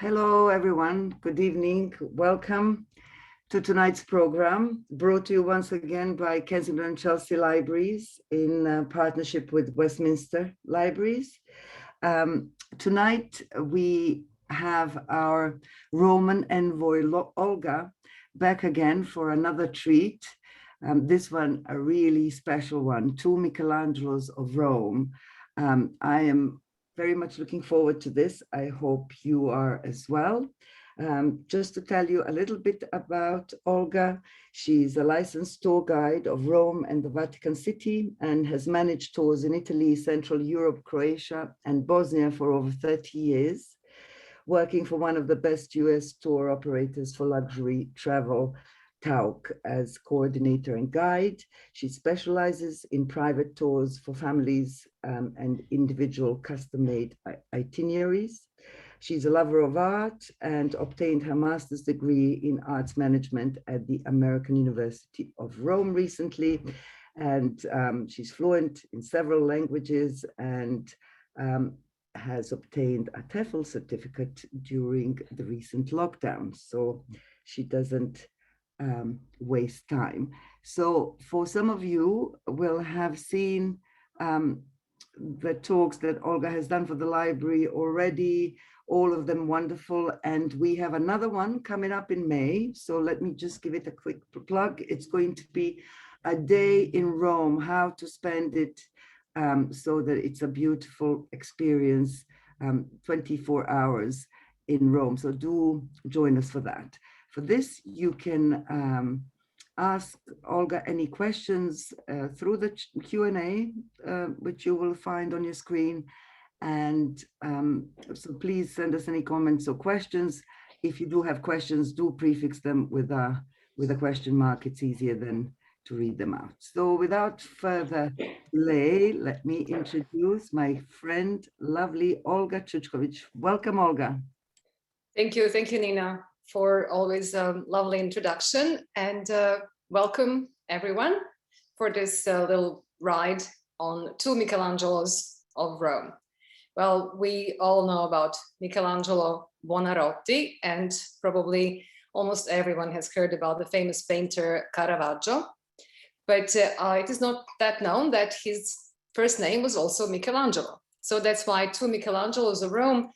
Hello, everyone. Good evening. Welcome to tonight's program, brought to you once again by Kensington and Chelsea Libraries in partnership with Westminster Libraries. Tonight, we have our Roman envoy, Olga, back again for another treat. This one, a really special one, two Michelangelos of Rome. I am very much looking forward to this. I hope you are as well. Just to tell you a little bit about Olga, she's a licensed tour guide of Rome and the Vatican City and has managed tours in Italy, Central Europe, Croatia, and Bosnia for over 30 years, working for one of the best US tour operators for luxury travel, Tauk, as coordinator and guide. She specializes in private tours for families and individual custom-made itineraries. She's a lover of art and obtained her master's degree in arts management at the American University of Rome recently. And she's fluent in several languages and has obtained a TEFL certificate during the recent lockdown. So she doesn't waste time. So for some of you will have seen the talks that Olga has done for the library already, all of them wonderful. And we have another one coming up in May. So let me just give it a quick plug. It's going to be a day in Rome, how to spend it so that it's a beautiful experience, 24 hours in Rome. So do join us for that. For this, you can ask Olga any questions through the Q&A, which you will find on your screen. And so please send us any comments or questions. If you do have questions, do prefix them with a question mark. It's easier than to read them out. So without further delay, let me introduce my friend, lovely Olga Chuchkovic. Welcome, Olga. Thank you, Nina, for always a lovely introduction, and welcome everyone for this little ride on two Michelangelos of Rome. Well, we all know about Michelangelo Buonarotti, and probably almost everyone has heard about the famous painter Caravaggio, but it is not that known that his first name was also Michelangelo. So that's why two Michelangelos of Rome,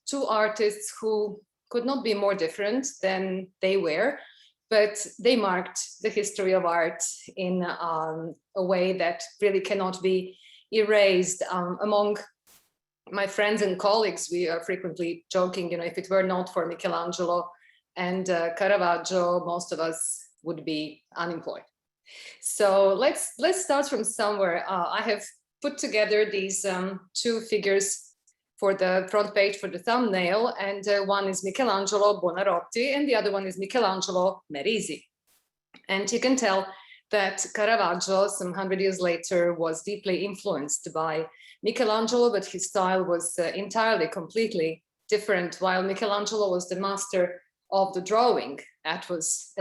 two artists who could not be more different than they were, but they marked the history of art in a way that really cannot be erased. Among my friends and colleagues, we are frequently joking, if it were not for Michelangelo and Caravaggio, most of us would be unemployed. So let's start from somewhere. I have put together these two figures for the front page for the thumbnail, and one is Michelangelo Buonarotti and the other one is Michelangelo Merisi. And you can tell that Caravaggio, some 100 years later, was deeply influenced by Michelangelo, but his style was entirely, completely different. While Michelangelo was the master of the drawing, as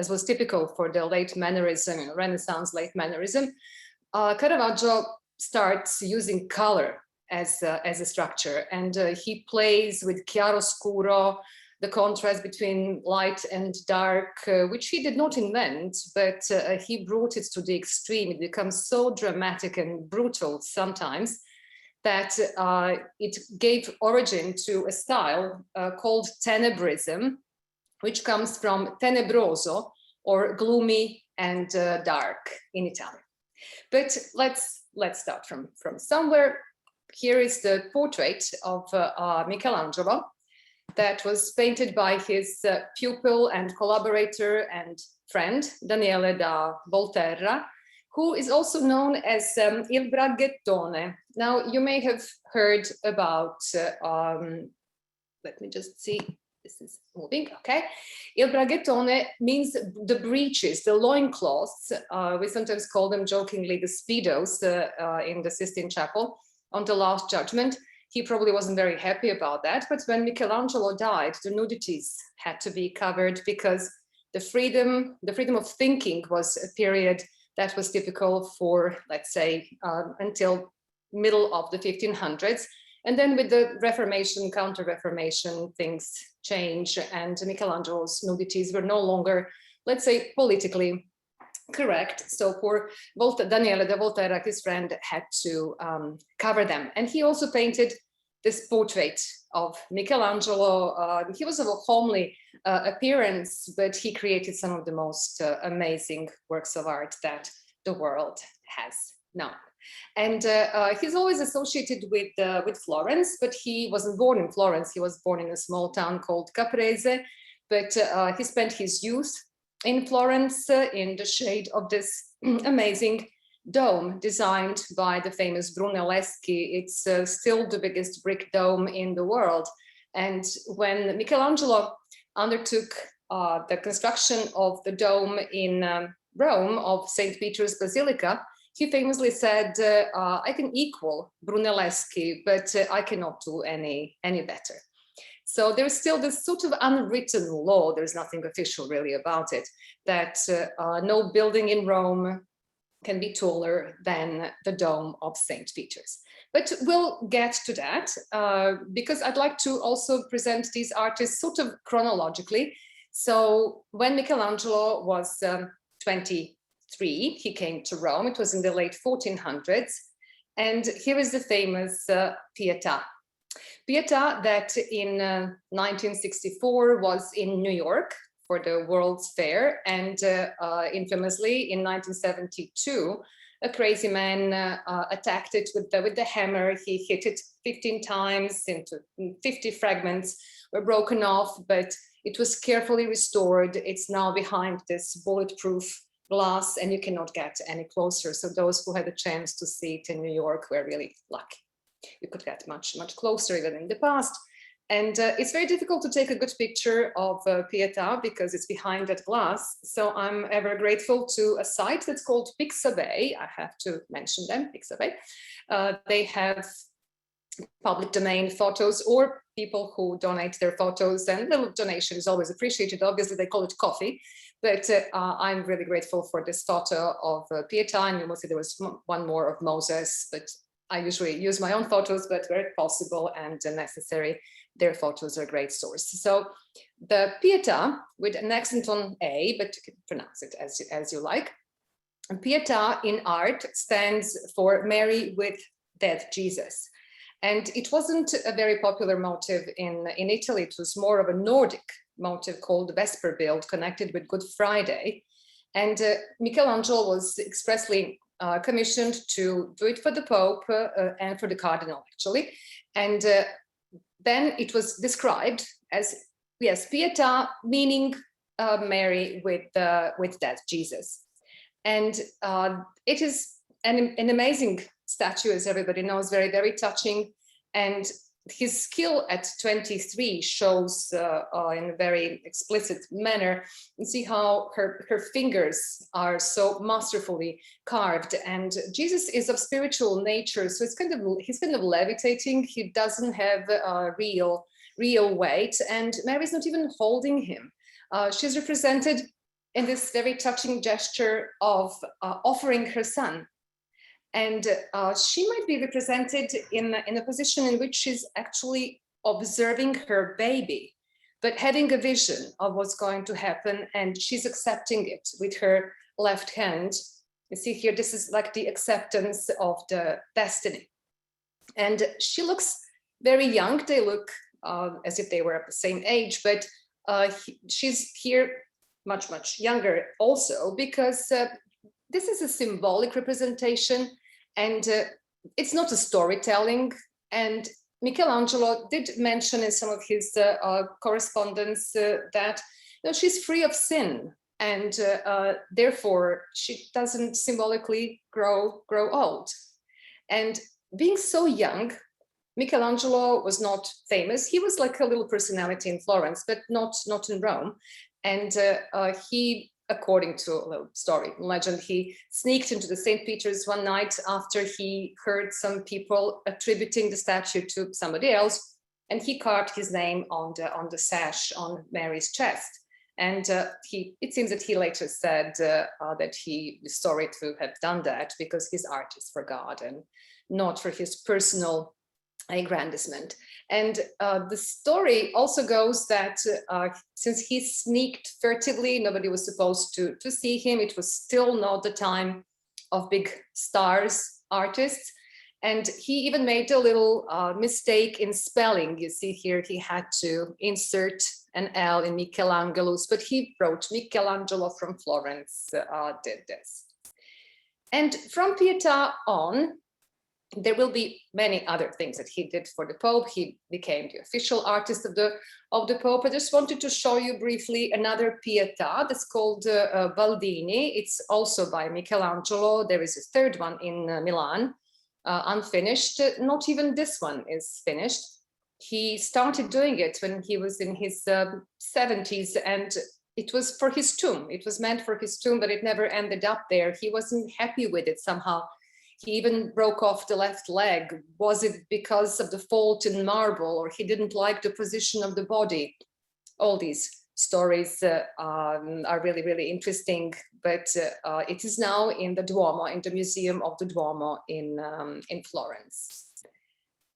was typical for the late Mannerism, Renaissance late Mannerism, Caravaggio starts using color as a structure, and he plays with chiaroscuro, the contrast between light and dark, which he did not invent, but he brought it to the extreme. It becomes so dramatic and brutal sometimes that it gave origin to a style called tenebrism, which comes from tenebroso, or gloomy and dark in Italian. But let's start from somewhere. Here is the portrait of Michelangelo that was painted by his pupil and collaborator and friend, Daniele da Volterra, who is also known as Il Braghettone. Now, you may have heard about, let me just see, this is moving, okay. Il Braghettone means the breeches, the loincloths. We sometimes call them jokingly the Speedos in the Sistine Chapel on the Last Judgment. He probably wasn't very happy about that, but when Michelangelo died, the nudities had to be covered because the freedom of thinking was a period that was typical for, let's say, until middle of the 1500s. And then with the Reformation, Counter-Reformation, things change, and Michelangelo's nudities were no longer, let's say, politically correct. So poor Daniele da Volterra, his friend, had to cover them. And he also painted this portrait of Michelangelo. He was of a homely appearance, but he created some of the most amazing works of art that the world has known. And he's always associated with Florence, but he wasn't born in Florence. He was born in a small town called Caprese, but he spent his youth in Florence in the shade of this amazing dome designed by the famous Brunelleschi. It's still the biggest brick dome in the world. And when Michelangelo undertook the construction of the dome in Rome of St. Peter's Basilica, he famously said, I can equal Brunelleschi, but I cannot do any better. So there's still this sort of unwritten law, there's nothing official really about it, that no building in Rome can be taller than the dome of St. Peter's. But we'll get to that because I'd like to also present these artists sort of chronologically. So when Michelangelo was 23, he came to Rome. It was in the late 1400s. And here is the famous Pieta. Pieta that in 1964 was in New York for the World's Fair, and infamously in 1972, a crazy man attacked it with the hammer. He hit it 15 times into 50 fragments were broken off, but it was carefully restored. It's now behind this bulletproof glass and you cannot get any closer. So those who had a chance to see it in New York were really lucky. You could get much closer even in the past. And it's very difficult to take a good picture of Pieta because it's behind that glass. So I'm ever grateful to a site that's called Pixabay. I have to mention them, Pixabay. They have public domain photos or people who donate their photos, and little donation is always appreciated. Obviously, they call it coffee, but I'm really grateful for this photo of Pieta, and you will see there was one more of Moses, but I usually use my own photos, but where possible and necessary, their photos are a great source. So the Pieta, with an accent on A, but you can pronounce it as you like. And Pieta in art stands for Mary with dead Jesus. And it wasn't a very popular motive in Italy. It was more of a Nordic motive called the Vesper build, connected with Good Friday. And Michelangelo was expressly commissioned to do it for the Pope and for the Cardinal, actually. And then it was described as, yes, Pieta, meaning Mary with dead Jesus. And it is an amazing statue, as everybody knows, very, very touching. And his skill at 23 shows in a very explicit manner. You see how her fingers are so masterfully carved, and Jesus is of spiritual nature, so he's kind of levitating. He doesn't have real weight, and Mary's not even holding him. She's represented in this very touching gesture of offering her son. And she might be represented in a position in which she's actually observing her baby, but having a vision of what's going to happen, and she's accepting it with her left hand. You see here, this is like the acceptance of the destiny. And she looks very young. They look as if they were at the same age, but she's here much younger also, because this is a symbolic representation. And it's not a storytelling. And Michelangelo did mention in some of his correspondence that she's free of sin, and therefore she doesn't symbolically grow old. And being so young, Michelangelo was not famous. He was like a little personality in Florence, but not in Rome. And he, according to a little story, legend, he sneaked into the St. Peter's one night after he heard some people attributing the statue to somebody else, and he carved his name on the sash on Mary's chest. And it seems that he later said that he was sorry to have done that because his art is for God and not for his personal aggrandizement. And the story also goes that since he sneaked furtively, nobody was supposed to see him. It was still not the time of big stars, artists. And he even made a little mistake in spelling. You see here, he had to insert an L in Michelangelo's, but he wrote Michelangelo from Florence did this. And from Pieta on, there will be many other things that he did for the Pope. He became the official artist of the Pope. I just wanted to show you briefly another Pieta that's called Valdini. It's also by Michelangelo. There is a third one in Milan, unfinished. Not even this one is finished. He started doing it when he was in his 70s, and it was for his tomb. It was meant for his tomb, but it never ended up there. He wasn't happy with it somehow. He even broke off the left leg. Was it because of the fault in marble, or he didn't like the position of the body? All these stories are really, really interesting, but it is now in the Duomo, in the Museum of the Duomo in Florence.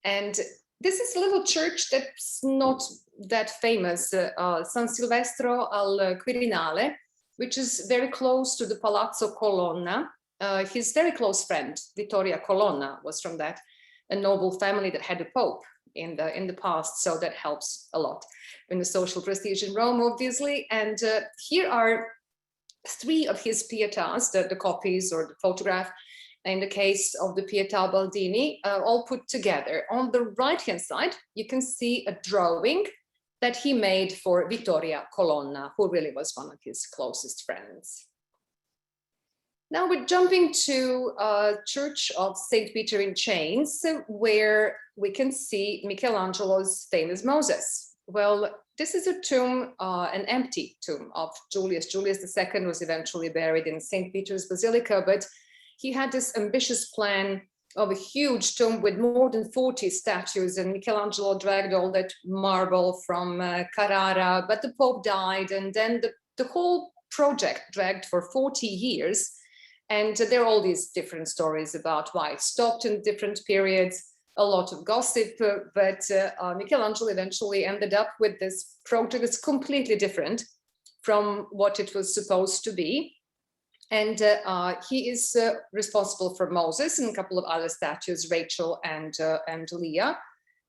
And this is a little church that's not that famous, San Silvestro al Quirbinale, which is very close to the Palazzo Colonna. His very close friend, Vittoria Colonna, was from that, a noble family that had a pope in the past, so that helps a lot in the social prestige in Rome, obviously. And here are three of his Pietas, the copies or the photograph, in the case of the Pieta Baldini, all put together. On the right-hand side, you can see a drawing that he made for Vittoria Colonna, who really was one of his closest friends. Now we're jumping to Church of St. Peter in Chains, where we can see Michelangelo's famous Moses. Well, this is a tomb, an empty tomb of Julius. Julius II was eventually buried in St. Peter's Basilica, but he had this ambitious plan of a huge tomb with more than 40 statues, and Michelangelo dragged all that marble from Carrara, but the Pope died, and then the whole project dragged for 40 years. And there are all these different stories about why it stopped in different periods, a lot of gossip, but Michelangelo eventually ended up with this project that's completely different from what it was supposed to be. And he is responsible for Moses and a couple of other statues, Rachel and Leah.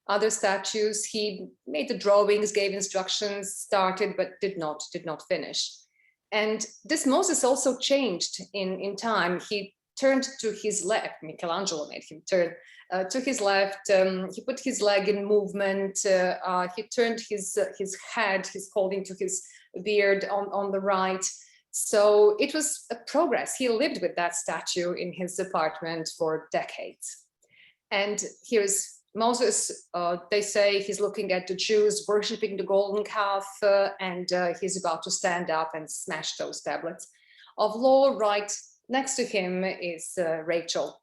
Other statues, he made the drawings, gave instructions, started, but did not finish. And this Moses also changed in time. He turned to his left. Michelangelo made him turn to his left. He put his leg in movement. He turned his head, his holding to his beard on the right. So it was a progress. He lived with that statue in his apartment for decades. And here's Moses. They say he's looking at the Jews worshiping the golden calf, and he's about to stand up and smash those tablets of law. Right next to him is Rachel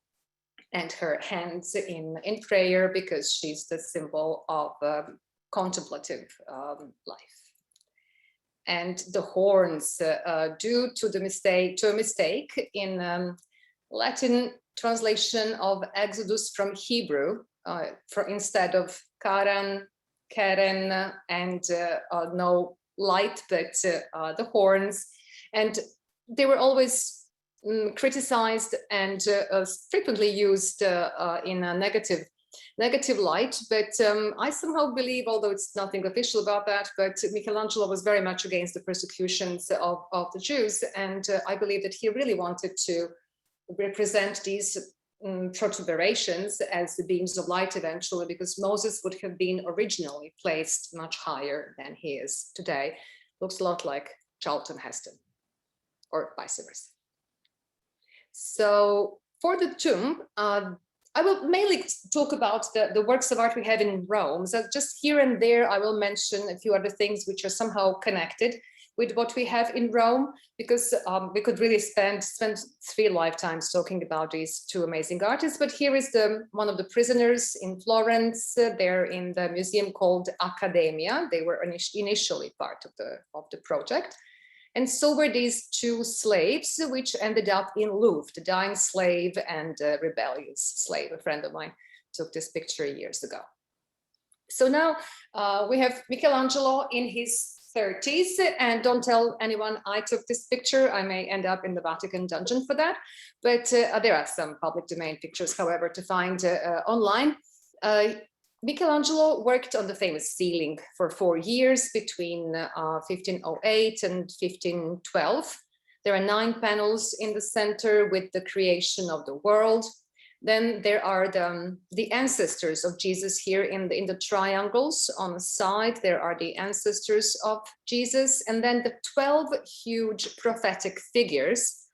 and her hands in prayer, because she's the symbol of contemplative life. And the horns, due to a mistake in Latin translation of Exodus from Hebrew, instead of Karen, and no light, but the horns. And they were always criticized and frequently used in a negative light, but I somehow believe, although it's nothing official about that, but Michelangelo was very much against the persecutions of the Jews, and I believe that he really wanted to represent these protuberations as the beams of light eventually, because Moses would have been originally placed much higher than he is today. Looks a lot like Charlton Heston, or vice versa. So for the tomb, I will mainly talk about the works of art we have in Rome. So just here and there, I will mention a few other things which are somehow connected with what we have in Rome, because we could really spend 3 lifetimes talking about these two amazing artists. But here is one of the prisoners in Florence. They're in the museum called Accademia. They were initially part of the project. And so were these 2 slaves, which ended up in Louvre, the dying slave and rebellious slave. A friend of mine took this picture years ago. So now we have Michelangelo in his 30s, and don't tell anyone I took this picture. I may end up in the Vatican dungeon for that, but there are some public domain pictures, however, to find online. Michelangelo worked on the famous ceiling for 4 years between 1508 and 1512. There are 9 panels in the center with the creation of the world. Then there are the ancestors of Jesus here in the triangles on the side. There are the ancestors of Jesus, and then the 12 huge prophetic figures,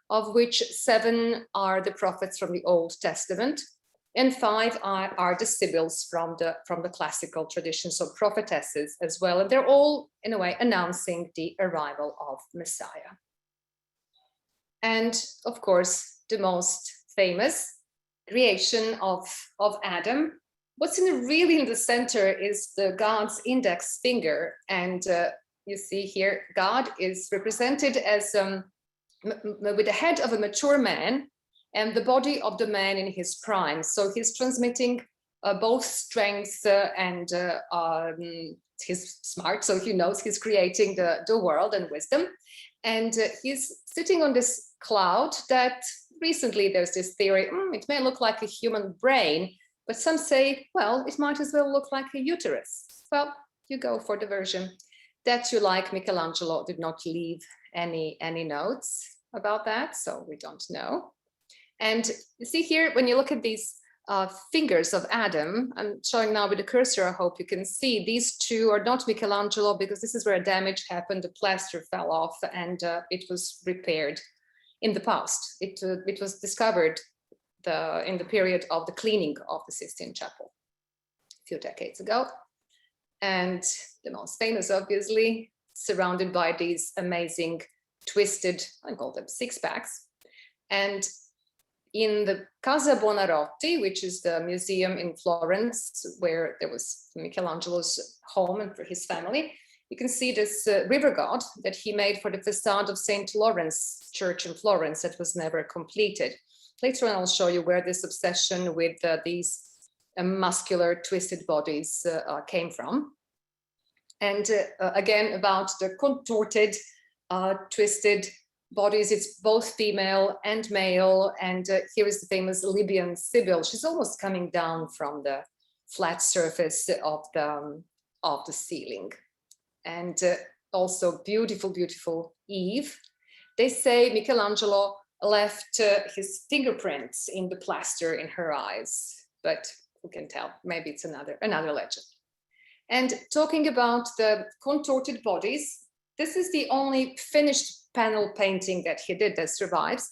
of which 7 are the prophets from the Old Testament, and 5 are the Sybils from the classical tradition, so prophetesses as well. And they're all, in a way, announcing the arrival of Messiah. And of course, the most famous creation of Adam. What's really in the center is the God's index finger. And you see here, God is represented as with the head of a mature man and the body of the man in his prime. So he's transmitting both strength and he's smart, so he knows he's creating the world and wisdom. And he's sitting on this cloud that recently there's this theory, it may look like a human brain, but some say, well, it might as well look like a uterus. Well, you go for the version that you like. Michelangelo did not leave any notes about that, so we don't know. And you see here, when you look at these fingers of Adam, I'm showing now with the cursor, I hope you can see, these 2 are not Michelangelo because this is where damage happened, the plaster fell off and it was repaired in the past. It was discovered in the period of the cleaning of the Sistine Chapel a few decades ago. And the most famous, obviously, surrounded by these amazing twisted, I call them 6-packs. And in the Casa Buonarotti, which is the museum in Florence, where there was Michelangelo's home and for his family, you can see this river god that he made for the facade of St. Lawrence Church in Florence that was never completed. Later on, I'll show you where this obsession with these muscular twisted bodies came from. And again, about the contorted, twisted bodies, it's both female and male. And here is the famous Libyan Sybil. She's almost coming down from the flat surface of the ceiling. And also beautiful, beautiful Eve. They say Michelangelo left his fingerprints in the plaster in her eyes, but who can tell? Maybe it's another legend. And talking about the contorted bodies, this is the only finished panel painting that he did that survives.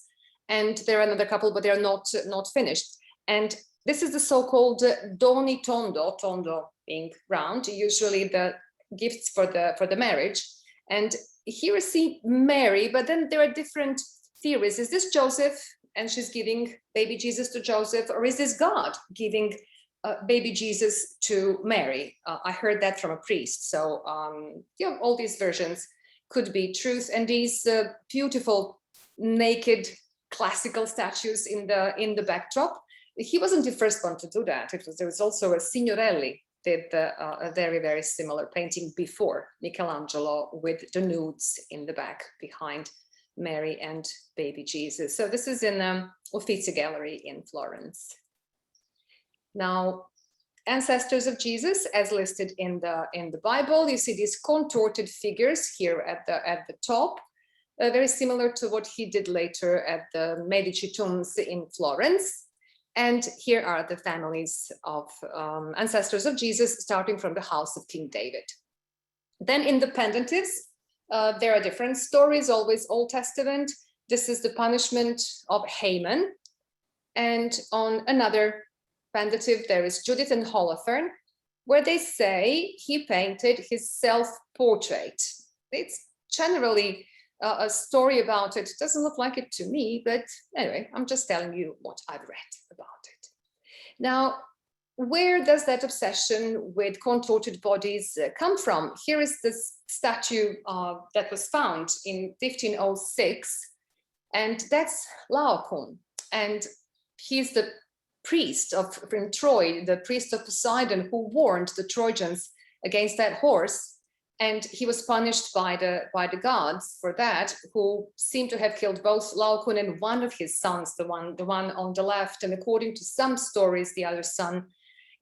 And there are another couple, but they're not finished. And this is the so-called doni tondo, tondo being round, usually the gifts for the marriage. And here we see Mary, but then there are different theories. Is this Joseph and she's giving baby Jesus to Joseph, or is this God giving baby Jesus to Mary? I heard that from a priest. So all these versions could be truth. And these beautiful naked classical statues in the backdrop. He wasn't the first one to do that. There was also a Signorelli did a very, very similar painting before Michelangelo with the nudes in the back behind Mary and baby Jesus. So this is in Uffizi Gallery in Florence. Now, ancestors of Jesus, as listed in the Bible, you see these contorted figures here at the top, very similar to what he did later at the Medici tombs in Florence. And here are the families of ancestors of Jesus, starting from the house of King David. Then in the pendentives, there are different stories, always Old Testament. This is the punishment of Haman. And on another pendative, there is Judith and Holofern, where they say he painted his self-portrait. It's generally a story about it. Doesn't look like it to me, but anyway, I'm just telling you what I've read about it. Now, where does that obsession with contorted bodies come from? Here is this statue that was found in 1506, and that's Laocoon. And he's the priest from Troy, the priest of Poseidon, who warned the Trojans against that horse. And he was punished by the gods for that, who seemed to have killed both Laocoon and one of his sons, the one on the left. And according to some stories, the other son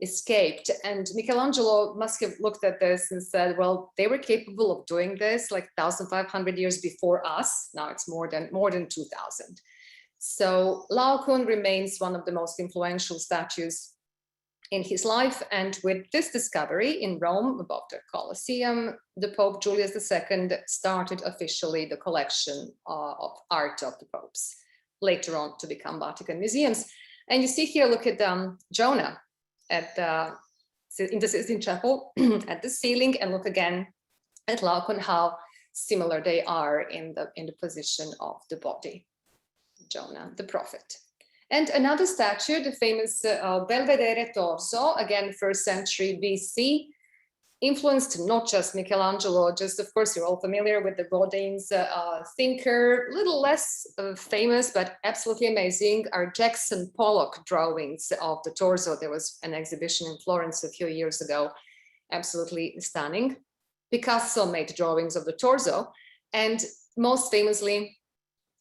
escaped. And Michelangelo must have looked at this and said, well, they were capable of doing this like 1,500 years before us. Now it's more than 2,000. So Laocoon remains one of the most influential statues in his life. And with this discovery in Rome above the Colosseum, the Pope Julius II started officially the collection of art of the popes, later on to become Vatican museums. And you see here, look at Jonah in the Sistine Chapel at the ceiling, and look again at Laocoon, how similar they are in the position of the body. Jonah, the prophet. And another statue, the famous Belvedere torso, again, 1st century BC, influenced not just Michelangelo, just of course you're all familiar with the Rodin's thinker, a little less famous, but absolutely amazing, are Jackson Pollock drawings of the torso. There was an exhibition in Florence a few years ago, absolutely stunning. Picasso made drawings of the torso, and most famously,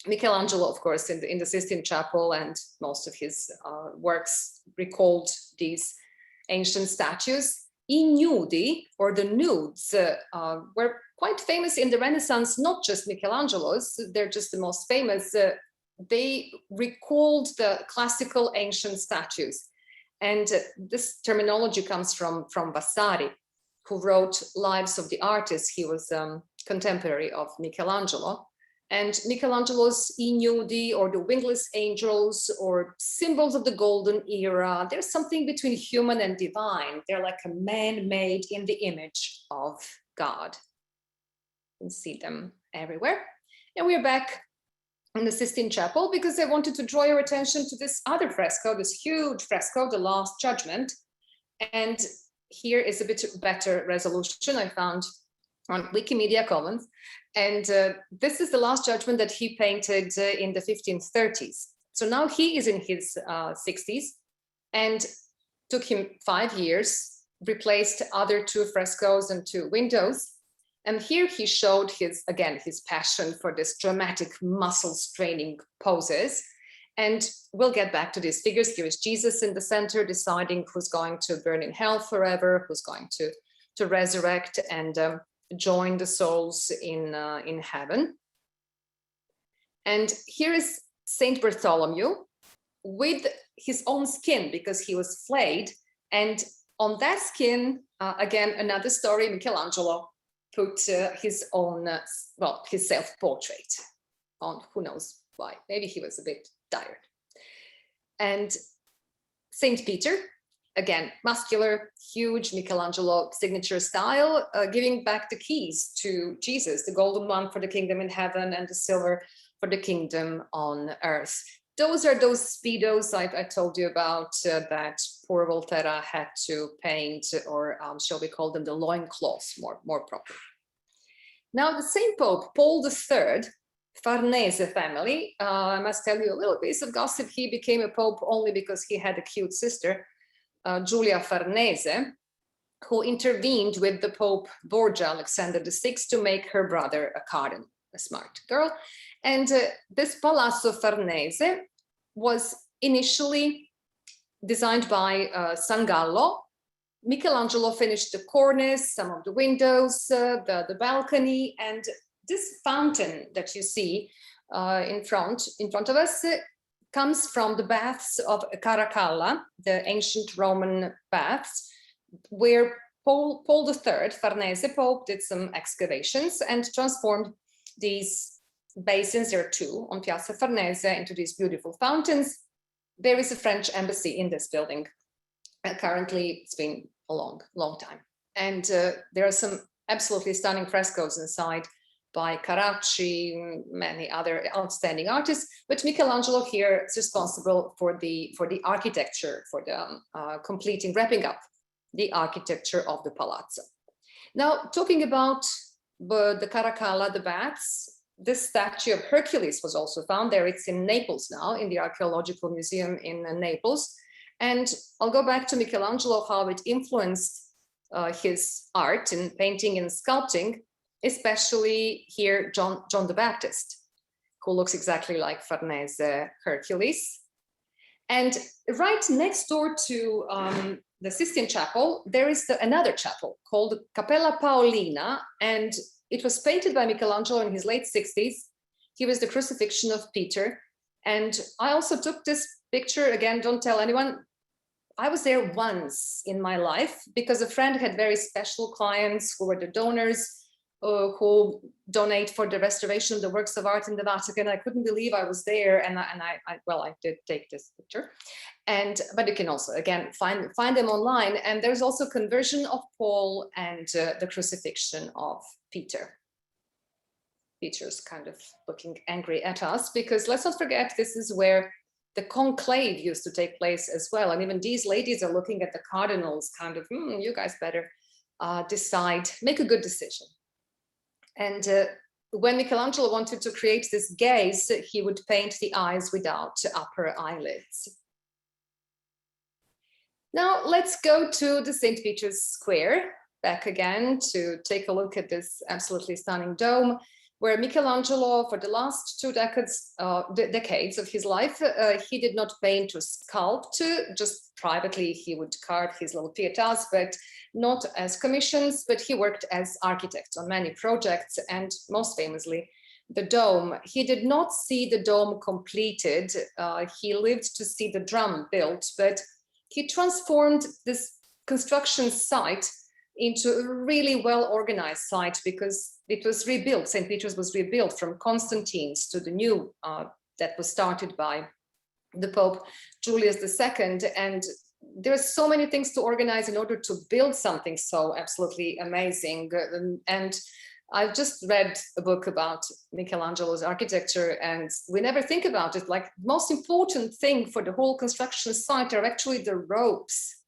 Michelangelo, of course, in the Sistine Chapel, and most of his works recalled these ancient statues. I nudi, or the nudes, were quite famous in the Renaissance, not just Michelangelo's, they're just the most famous. They recalled the classical ancient statues. And this terminology comes from Vasari, who wrote Lives of the Artists. He was contemporary of Michelangelo. And Michelangelo's I nudi, or the wingless angels, or symbols of the golden era, there's something between human and divine. They're like a man made in the image of God. You can see them everywhere. And we're back in the Sistine Chapel because I wanted to draw your attention to this other fresco, this huge fresco, The Last Judgment. And here is a bit better resolution I found on Wikimedia Commons. And this is the Last Judgment that he painted in the 1530s. So now he is in his 60s, and took him 5 years, replaced other 2 frescoes and 2 windows. And here he showed his passion for this dramatic muscle straining poses. And we'll get back to these figures. Here is Jesus in the center, deciding who's going to burn in hell forever, who's going to resurrect and join the souls in heaven. And here is Saint Bartholomew with his own skin, because he was flayed. And on that skin, again, another story, Michelangelo put his own, his self-portrait on, who knows why. Maybe he was a bit tired. And Saint Peter, again, muscular, huge Michelangelo signature style, giving back the keys to Jesus, the golden one for the kingdom in heaven and the silver for the kingdom on earth. Those are those Speedos I told you about that poor Volterra had to paint, or shall we call them the loincloths more properly. Now, the same Pope, Paul III, Farnese family, I must tell you a little piece of gossip. He became a Pope only because he had a cute sister, Giulia Farnese, who intervened with the Pope Borgia Alexander VI to make her brother a cardinal, a smart girl. And this Palazzo Farnese was initially designed by Sangallo. Michelangelo finished the cornice, some of the windows, the balcony, and this fountain that you see in front of us comes from the baths of Caracalla, the ancient Roman baths, where Paul III, Farnese Pope, did some excavations and transformed these basins, there are 2 on Piazza Farnese, into these beautiful fountains. There is a French embassy in this building. Currently, it's been a long time. And there are some absolutely stunning frescoes inside by Carracci, many other outstanding artists, but Michelangelo here is responsible for the architecture, for the wrapping up the architecture of the palazzo. Now, talking about the Caracalla, the baths, this statue of Hercules was also found there. It's in Naples now, in the Archaeological Museum in Naples. And I'll go back to Michelangelo, how it influenced his art in painting and sculpting, especially here John the Baptist, who looks exactly like Farnese Hercules. And right next door to the Sistine Chapel, there is another chapel called Capella Paulina, and it was painted by Michelangelo in his late 60s. He was the Crucifixion of Peter. And I also took this picture, again, don't tell anyone. I was there once in my life because a friend had very special clients who were the donors who donate for the restoration of the works of art in the Vatican. I couldn't believe I was there, and I did take this picture. But you can also, again, find them online. And there's also Conversion of Paul and the Crucifixion of Peter. Peter's kind of looking angry at us, because let's not forget, this is where the conclave used to take place as well. And even these ladies are looking at the cardinals, kind of, you guys better decide, make a good decision. And when Michelangelo wanted to create this gaze, he would paint the eyes without upper eyelids. Now let's go to the St. Peter's Square, back again to take a look at this absolutely stunning dome, where Michelangelo, for the last 2 decades of his life, he did not paint or sculpt. Just privately he would carve his little Pietas, but not as commissions, but he worked as architect on many projects, and most famously the dome. He did not see the dome completed. He lived to see the drum built, but he transformed this construction site into a really well-organized site, because it was rebuilt. St. Peter's was rebuilt from Constantine's to the new that was started by the Pope Julius II. And there are so many things to organize in order to build something so absolutely amazing. And I've just read a book about Michelangelo's architecture, and we never think about it. Like, the most important thing for the whole construction site are actually the ropes,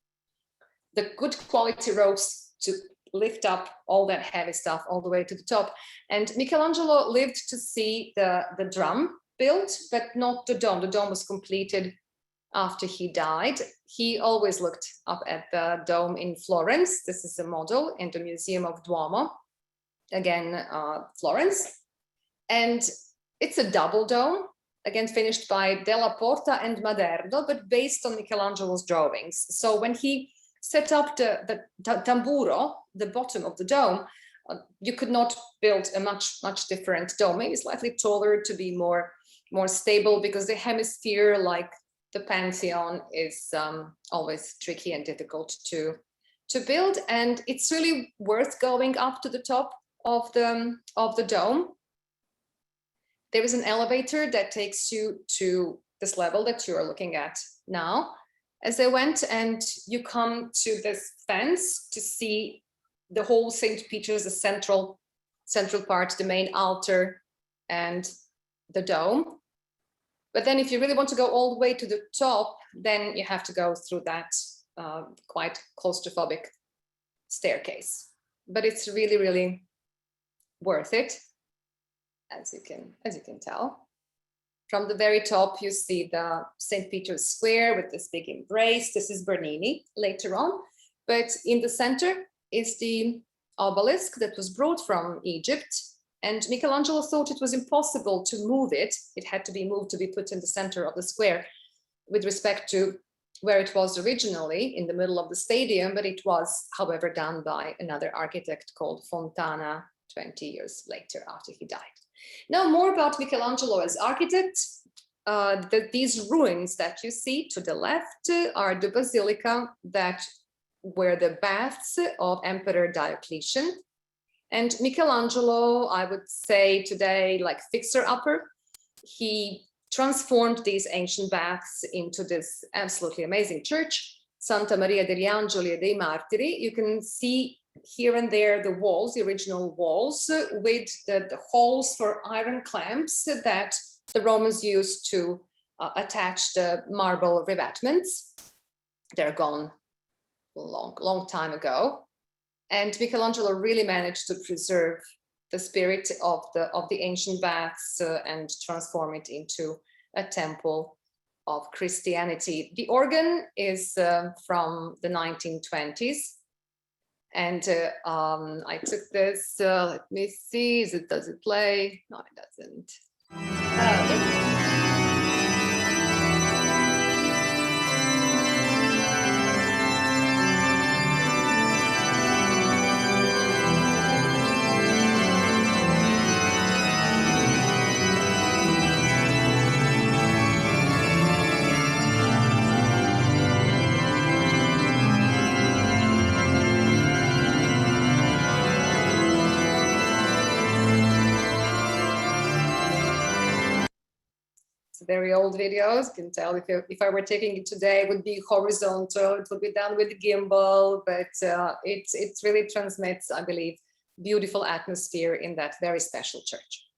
the good quality ropes to lift up all that heavy stuff all the way to the top. And Michelangelo lived to see the drum built, but not the dome. The dome was completed after he died. He always looked up at the dome in Florence. This is a model in the Museum of Duomo, again, Florence. And it's a double dome, again, finished by Della Porta and Maderno, but based on Michelangelo's drawings. So when he set up the tamburo, the bottom of the dome, you could not build a much different dome, maybe slightly taller to be more stable, because the hemisphere, like the Pantheon, is always tricky and difficult to build. And it's really worth going up to the top of the dome. There is an elevator that takes you to this level that you are looking at now. As I went, and you come to this fence to see the whole St. Peter's, the central part, the main altar and the dome. But then if you really want to go all the way to the top, then you have to go through that quite claustrophobic staircase. But it's really, really worth it, as you can tell. From the very top, you see the St. Peter's Square with this big embrace. This is Bernini later on. But in the center is the obelisk that was brought from Egypt. And Michelangelo thought it was impossible to move it. It had to be moved to be put in the center of the square with respect to where it was originally, in the middle of the stadium. But it was, however, done by another architect called Fontana 20 years later, after he died. Now, more about Michelangelo as architect. These ruins that you see to the left are the Basilica that were the baths of Emperor Diocletian. And Michelangelo, I would say today, like fixer-upper, he transformed these ancient baths into this absolutely amazing church, Santa Maria degli Angeli e dei Martiri. You can see here and there the walls, the original walls, with the holes for iron clamps that the Romans used to attach the marble rebatments. They're gone a long time ago. And Michelangelo really managed to preserve the spirit of the ancient baths and transform it into a temple of Christianity. The organ is from the 1920s. And I took this, let me see, does it play? No, it doesn't. Very old videos. You can tell if I were taking it today, it would be horizontal. It would be done with gimbal, but it really transmits, I believe, beautiful atmosphere in that very special church.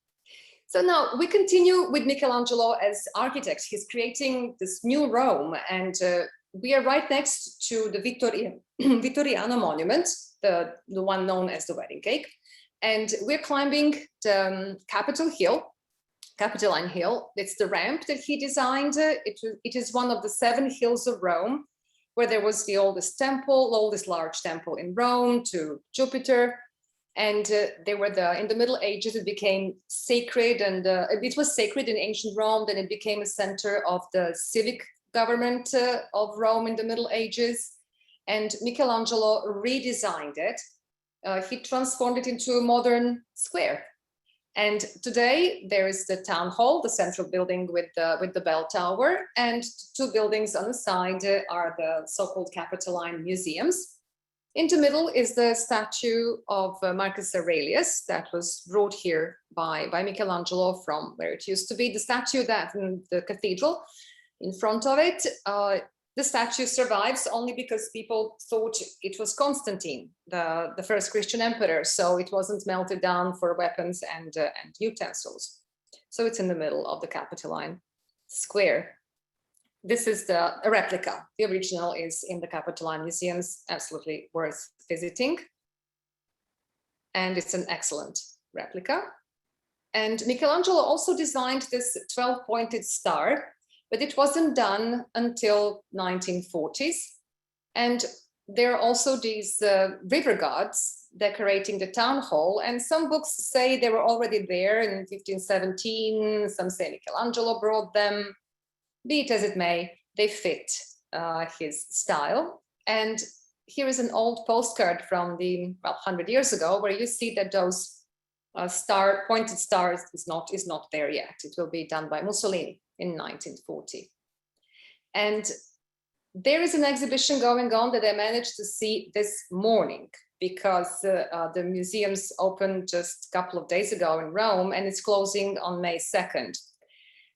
So now we continue with Michelangelo as architect. He's creating this new Rome, and we are right next to the Vittoriano monument, the one known as the wedding cake, and we're climbing the Capitoline Hill. It's the ramp that he designed. It is one of the 7 hills of Rome, where there was the oldest large temple in Rome to Jupiter. And they were in the Middle Ages, it became sacred, and it was sacred in ancient Rome. Then it became a center of the civic government of Rome in the Middle Ages. And Michelangelo redesigned it. He transformed it into a modern square. And today there is the town hall, the central building with the bell tower, and 2 buildings on the side are the so-called Capitoline museums. In the middle is the statue of Marcus Aurelius that was brought here by Michelangelo from where it used to be. The statue that in the cathedral in front of it, the statue survives only because people thought it was Constantine, the first Christian emperor, so it wasn't melted down for weapons and utensils. So it's in the middle of the Capitoline Square. This is a replica. The original is in the Capitoline Museums, absolutely worth visiting. And it's an excellent replica. And Michelangelo also designed this 12-pointed star, but it wasn't done until 1940s. And there are also these river gods decorating the town hall. And some books say they were already there in 1517. Some say Michelangelo brought them. Be it as it may, they fit his style. And here is an old postcard from 100 years ago, where you see that those pointed stars is not there yet. It will be done by Mussolini in 1940. And there is an exhibition going on that I managed to see this morning, because the museums opened just a couple of days ago in Rome, and it's closing on May 2nd.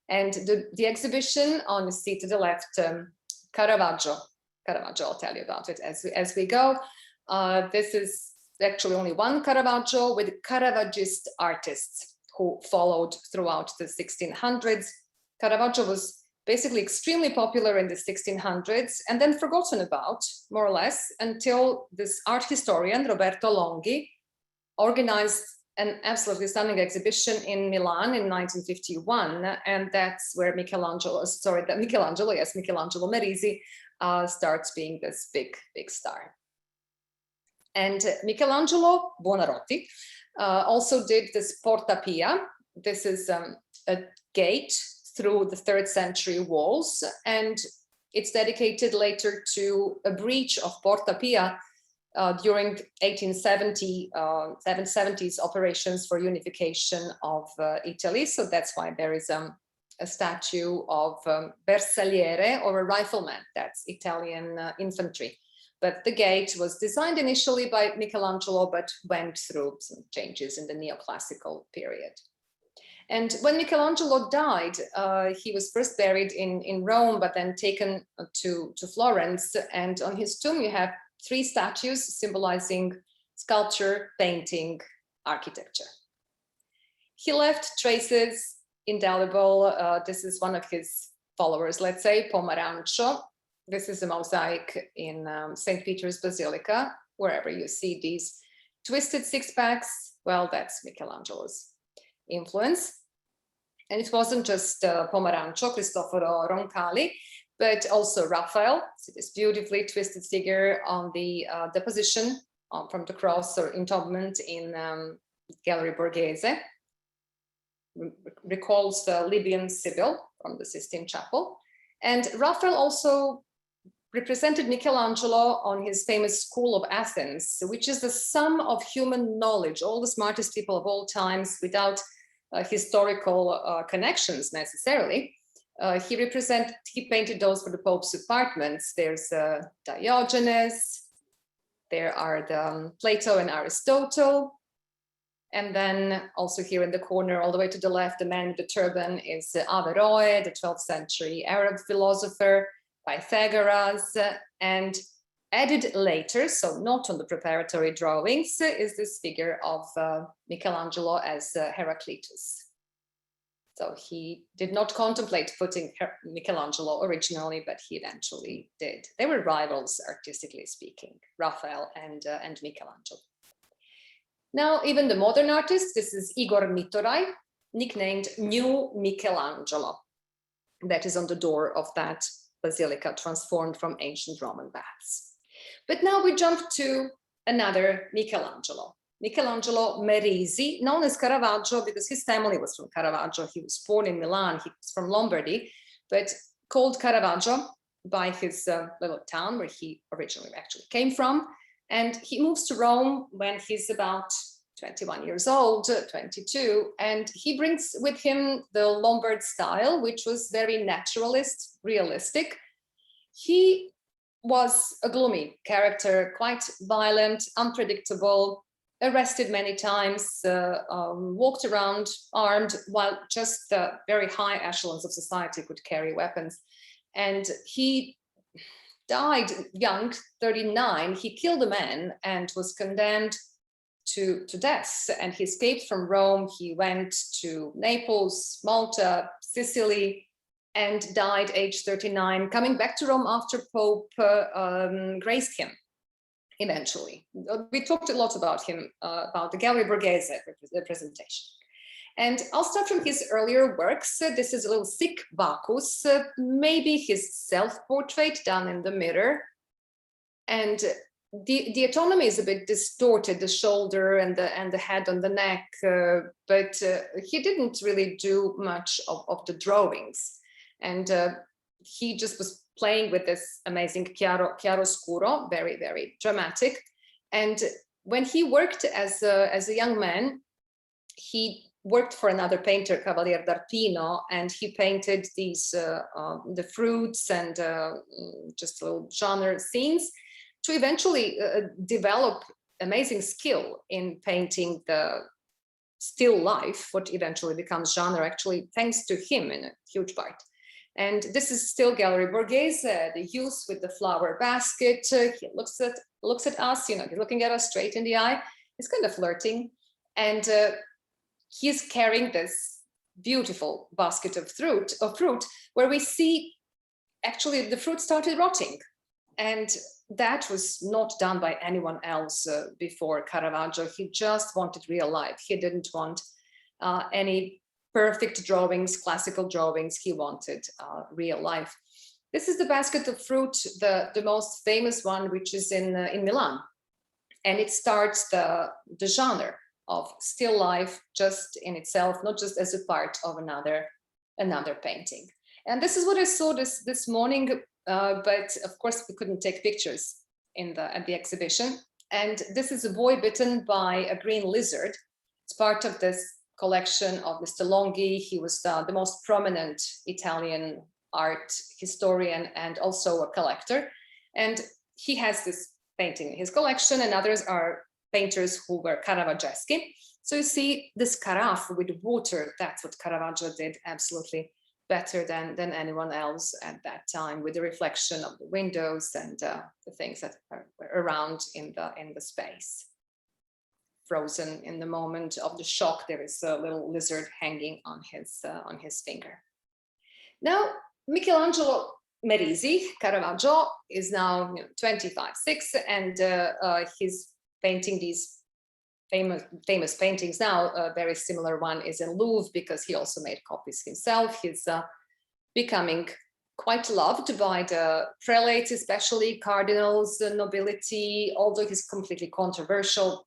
And the exhibition on the seat to the left, Caravaggio, I'll tell you about it as we go. This is actually only one Caravaggio with Caravaggist artists who followed throughout the 1600s. Caravaggio was basically extremely popular in the 1600s and then forgotten about, more or less, until this art historian, Roberto Longhi, organized an absolutely stunning exhibition in Milan in 1951, and that's where Michelangelo Merisi starts being this big star. And Michelangelo Buonarotti also did this Porta Pia. This is a gate through the 3rd century walls, and it's dedicated later to a breach of Porta Pia during 770s operations for unification of Italy. So that's why there is a statue of Bersagliere, or a rifleman, that's Italian infantry. But the gate was designed initially by Michelangelo, but went through some changes in the neoclassical period. And when Michelangelo died, he was first buried in Rome, but then taken to Florence. And on his tomb, you have 3 statues symbolizing sculpture, painting, architecture. He left traces indelible. This is one of his followers, let's say, Pomarancio. This is a mosaic in St. Peter's Basilica. Wherever you see these twisted 6-packs, well, that's Michelangelo's influence. And it wasn't just Pomerancio, Cristoforo Roncalli, but also Raphael. See this beautifully twisted figure on the deposition from the cross or entombment in Gallery Borghese. Recalls the Libyan Sybil from the Sistine Chapel. And Raphael also represented Michelangelo on his famous School of Athens, which is the sum of human knowledge, all the smartest people of all times without historical connections necessarily. He painted those for the Pope's apartments. There's Diogenes, there are the Plato and Aristotle, and then also here in the corner, all the way to the left, the man with the turban is Averroes, the 12th century Arab philosopher, Pythagoras, and added later, so not on the preparatory drawings, is this figure of Michelangelo as Heraclitus. So he did not contemplate putting Michelangelo originally, but he eventually did. They were rivals, artistically speaking, Raphael and Michelangelo. Now, even the modern artist, this is Igor Mitorai, nicknamed New Michelangelo. That is on the door of that basilica transformed from ancient Roman baths. But now we jump to another Michelangelo, Michelangelo Merisi, known as Caravaggio because his family was from Caravaggio. He was born in Milan, he was from Lombardy, but called Caravaggio by his little town where he originally actually came from. And he moves to Rome when he's about 21 years old, 22, and he brings with him the Lombard style, which was very naturalist, realistic. He was a gloomy character, quite violent, unpredictable, arrested many times, walked around armed, while just the very high echelons of society could carry weapons. And he died young, 39. He killed a man and was condemned to death. And he escaped from Rome. He went to Naples, Malta, Sicily, and died age 39, coming back to Rome after Pope graced him eventually. We talked a lot about him, about the Gallery Borghese representation. And I'll start from his earlier works. This is a little sick Bacchus, maybe his self-portrait done in the mirror. And the autonomy is a bit distorted, the shoulder and the head on the neck, but he didn't really do much of the drawings. And he just was playing with this amazing chiaroscuro, very, very dramatic. And when he worked as a young man, he worked for another painter, Cavalier d'Arpino, and he painted these the fruits and just little genre scenes to eventually develop amazing skill in painting the still life, what eventually becomes genre, actually thanks to him in a huge part. And this is still Gallery Borghese, the youth with the flower basket. He looks at us, you know, he's looking at us straight in the eye. He's kind of flirting, and he's carrying this beautiful basket of fruit, where we see actually the fruit started rotting, and that was not done by anyone else before Caravaggio. He just wanted real life. He didn't want any perfect drawings, classical drawings. He wanted real life. This is the basket of fruit, the most famous one, which is in Milan, and it starts the genre of still life just in itself, not just as a part of another painting. And this is what I saw this morning, but of course we couldn't take pictures at the exhibition. And this is a boy bitten by a green lizard. It's part of this collection of Mr. Longhi. He was the most prominent Italian art historian and also a collector. And he has this painting in his collection, and others are painters who were Caravaggeschi. So you see this carafe with water, that's what Caravaggio did absolutely better than anyone else at that time, with the reflection of the windows and the things that are around in the space. Frozen in the moment of the shock, there is a little lizard hanging on his finger. Now, Michelangelo Merisi, Caravaggio, is now 25, 6, and he's painting these famous paintings now. A very similar one is in Louvre because he also made copies himself. He's becoming quite loved by the prelates, especially cardinals, the nobility, although he's completely controversial,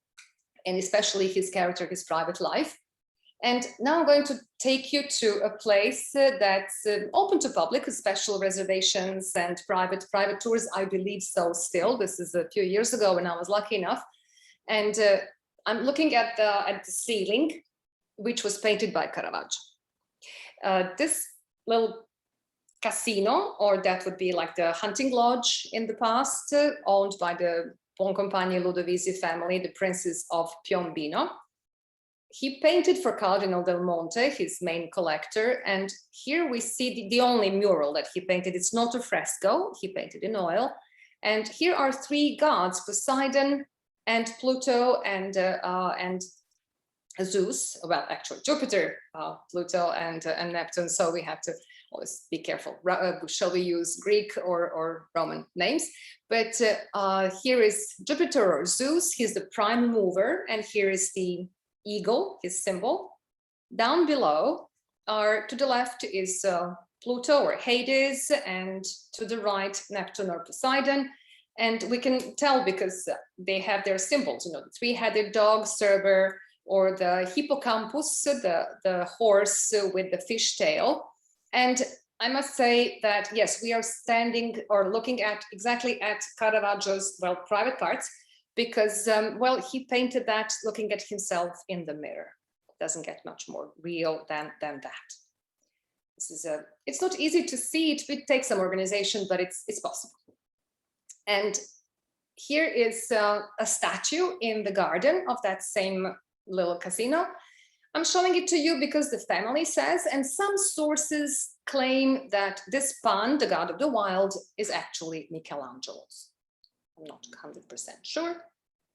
and especially his character, his private life. And now I'm going to take you to a place that's open to public, special reservations and private tours. I believe so still. This is a few years ago when I was lucky enough. And I'm looking at the ceiling, which was painted by Caravaggio. This little casino, or that would be like the hunting lodge in the past, owned by the Boncompagni Ludovisi family, the princes of Piombino. He painted for Cardinal del Monte, his main collector, and here we see the only mural that he painted. It's not a fresco, he painted in oil. And here are three gods, Poseidon and Pluto and Zeus, well, actually Jupiter, Pluto and Neptune, so we have to always be careful. Shall we use Greek or Roman names? But here is Jupiter or Zeus, he's the prime mover, and here is the eagle, his symbol. Down below to the left is Pluto or Hades, and to the right, Neptune or Poseidon. And we can tell because they have their symbols, you know, the three-headed dog, Cerber, or the hippocampus, the horse with the fish tail. And I must say that, yes, we are standing or looking at exactly at Caravaggio's, well, private parts, because, well, he painted that looking at himself in the mirror. It doesn't get much more real than that. This is it's not easy to see it. It takes some organization, but it's possible. And here is a statue in the garden of that same little casino. I'm showing it to you because the family says, and some sources claim that this Pan, the god of the wild, is actually Michelangelo's. I'm not 100% sure,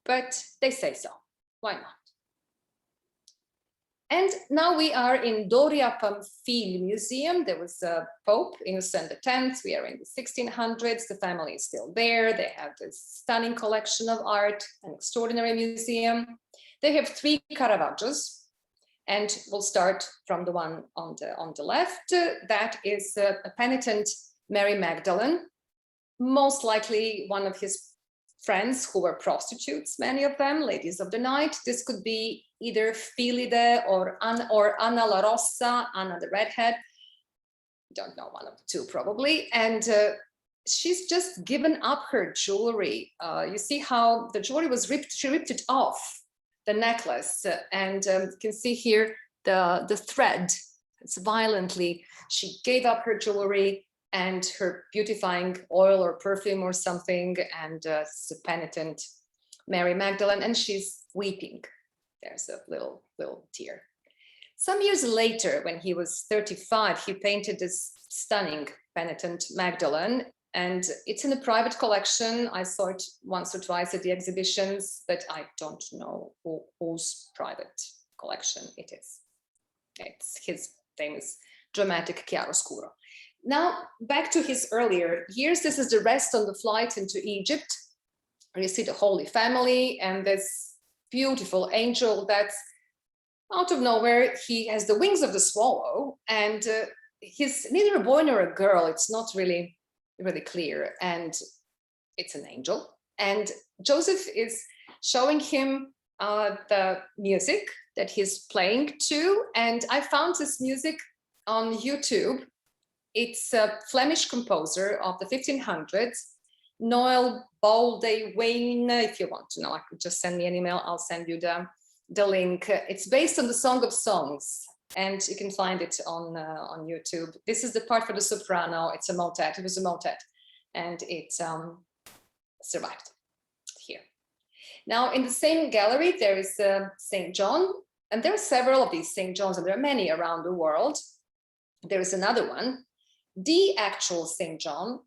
but they say so. Why not? And now we are in Doria Pamphili Museum. There was a Pope, Innocent X. We are in the 1600s. The family is still there. They have this stunning collection of art, an extraordinary museum. They have three Caravaggios, and we'll start from the one on the left. That is a penitent Mary Magdalene, most likely one of his friends who were prostitutes, many of them, ladies of the night. This could be either Filide or Anna La Rossa, Anna the redhead. Don't know, one of the two probably. And she's just given up her jewelry. You see how the jewelry was ripped, she ripped it off, the necklace. And you can see here the thread. It's violently, she gave up her jewelry and her beautifying oil or perfume or something, and it's a penitent Mary Magdalene, and she's weeping. There's a little tear. Some years later, when he was 35, he painted this stunning penitent Magdalene, and it's in a private collection. I saw it once or twice at the exhibitions, but I don't know whose private collection it is. It's his famous dramatic chiaroscuro. Now, back to his earlier years. This is the rest on the flight into Egypt, where you see the Holy Family and this beautiful angel that's out of nowhere. He has the wings of the swallow, and he's neither a boy nor a girl. It's not really clear, and it's an angel. And Joseph is showing him the music that he's playing to, and I found this music on YouTube. It's a Flemish composer of the 1500s, Noël Boldewijn. If you want to know, I could just send me an email. I'll send you the link. It's based on the Song of Songs, and you can find it on YouTube. This is the part for the soprano. It's a motet. It was a motet, and it survived here. Now, in the same gallery, there is St. John, and there are several of these St. Johns, and there are many around the world. There is another one. The actual St. John,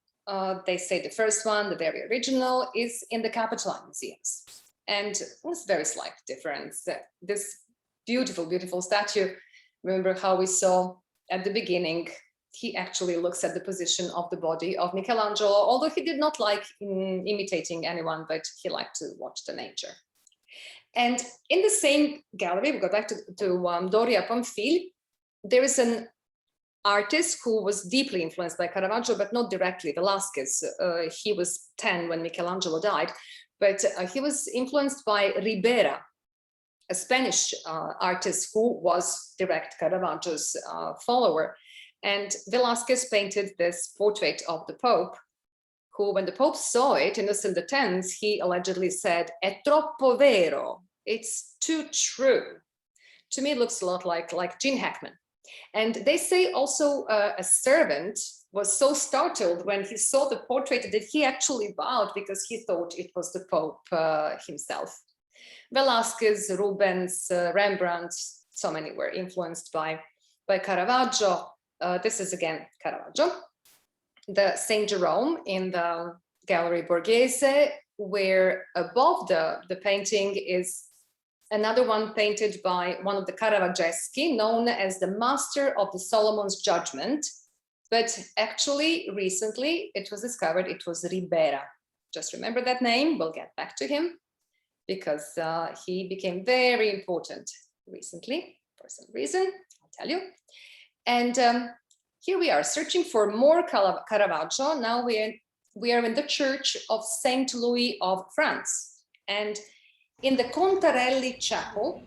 they say the first one, the very original, is in the Capitoline museums. And there's very slight difference. This beautiful, beautiful statue, remember how we saw at the beginning, he actually looks at the position of the body of Michelangelo, although he did not like imitating anyone, but he liked to watch the nature. And in the same gallery, we go back to Doria Pamphile, there is an artist who was deeply influenced by Caravaggio, but not directly, Velázquez. He was 10 when Michelangelo died, but he was influenced by Ribera, a Spanish artist who was direct Caravaggio's follower. And Velázquez painted this portrait of the Pope, who, when the Pope saw it, Innocent X, he allegedly said, "È troppo vero," it's too true. To me, it looks a lot like Gene Hackman. And they say also a servant was so startled when he saw the portrait that he actually bowed because he thought it was the Pope himself. Velázquez, Rubens, Rembrandt, so many were influenced by Caravaggio. This is again Caravaggio. The St. Jerome in the Gallery Borghese, where above the painting is another one painted by one of the Caravaggeschi, known as the Master of the Solomon's Judgment. But actually, recently, it was discovered it was Ribera. Just remember that name, we'll get back to him, because he became very important recently, for some reason, I'll tell you. And here we are searching for more Caravaggio. Now we are in the Church of Saint Louis of France. And in the Contarelli Chapel,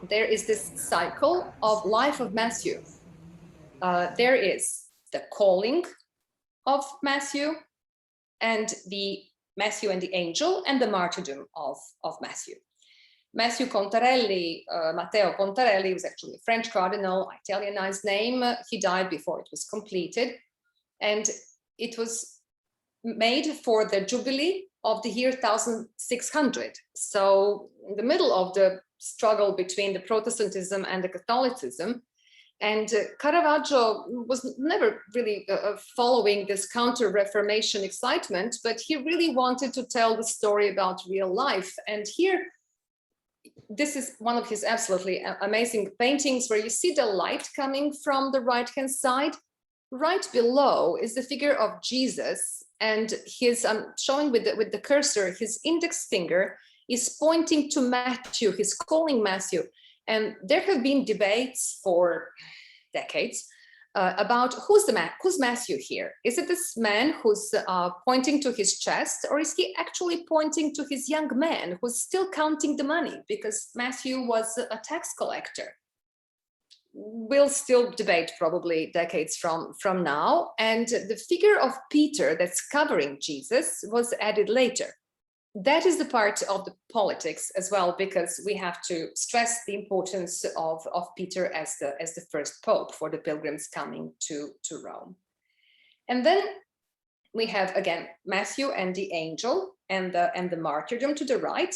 there is this cycle of Life of Matthew. There is the calling of Matthew, and the Matthew and the angel, and the martyrdom of Matthew. Matthew Contarelli, Matteo Contarelli, was actually a French cardinal, Italianized name. He died before it was completed. And it was made for the Jubilee of the year 1600. So in the middle of the struggle between the Protestantism and the Catholicism. And Caravaggio was never really following this counter-Reformation excitement, but he really wanted to tell the story about real life. And here, this is one of his absolutely amazing paintings where you see the light coming from the right-hand side. Right below is the figure of Jesus, and his, I'm showing with the cursor, his index finger is pointing to Matthew, he's calling Matthew. And there have been debates for decades about who's Matthew here? Is it this man who's pointing to his chest, or is he actually pointing to his young man who's still counting the money, because Matthew was a tax collector? We'll still debate probably decades from now. And the figure of Peter that's covering Jesus was added later. That is the part of the politics as well, because we have to stress the importance of Peter as the first pope for the pilgrims coming to Rome. And then we have again Matthew and the angel and the martyrdom to the right.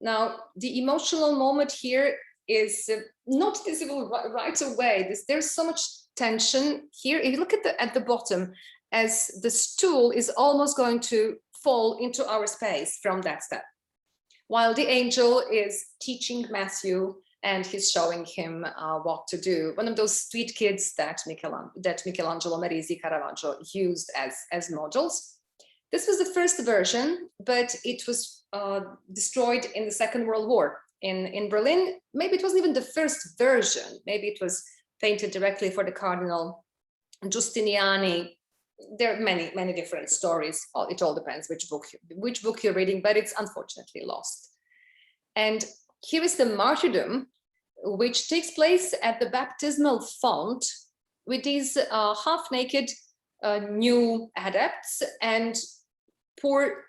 Now the emotional moment here is not visible right away. There's so much tension here. If you look at the bottom, as the stool is almost going to fall into our space from that step, while the angel is teaching Matthew and he's showing him what to do. One of those sweet kids that Michelangelo, Merisi, Caravaggio used as models. This was the first version, but it was destroyed in the Second World War in Berlin. Maybe it wasn't even the first version. Maybe it was painted directly for the Cardinal Giustiniani. There are many different stories. It all depends which book you're reading, but it's unfortunately lost. And here is the martyrdom, which takes place at the baptismal font with these half-naked new adepts, and poor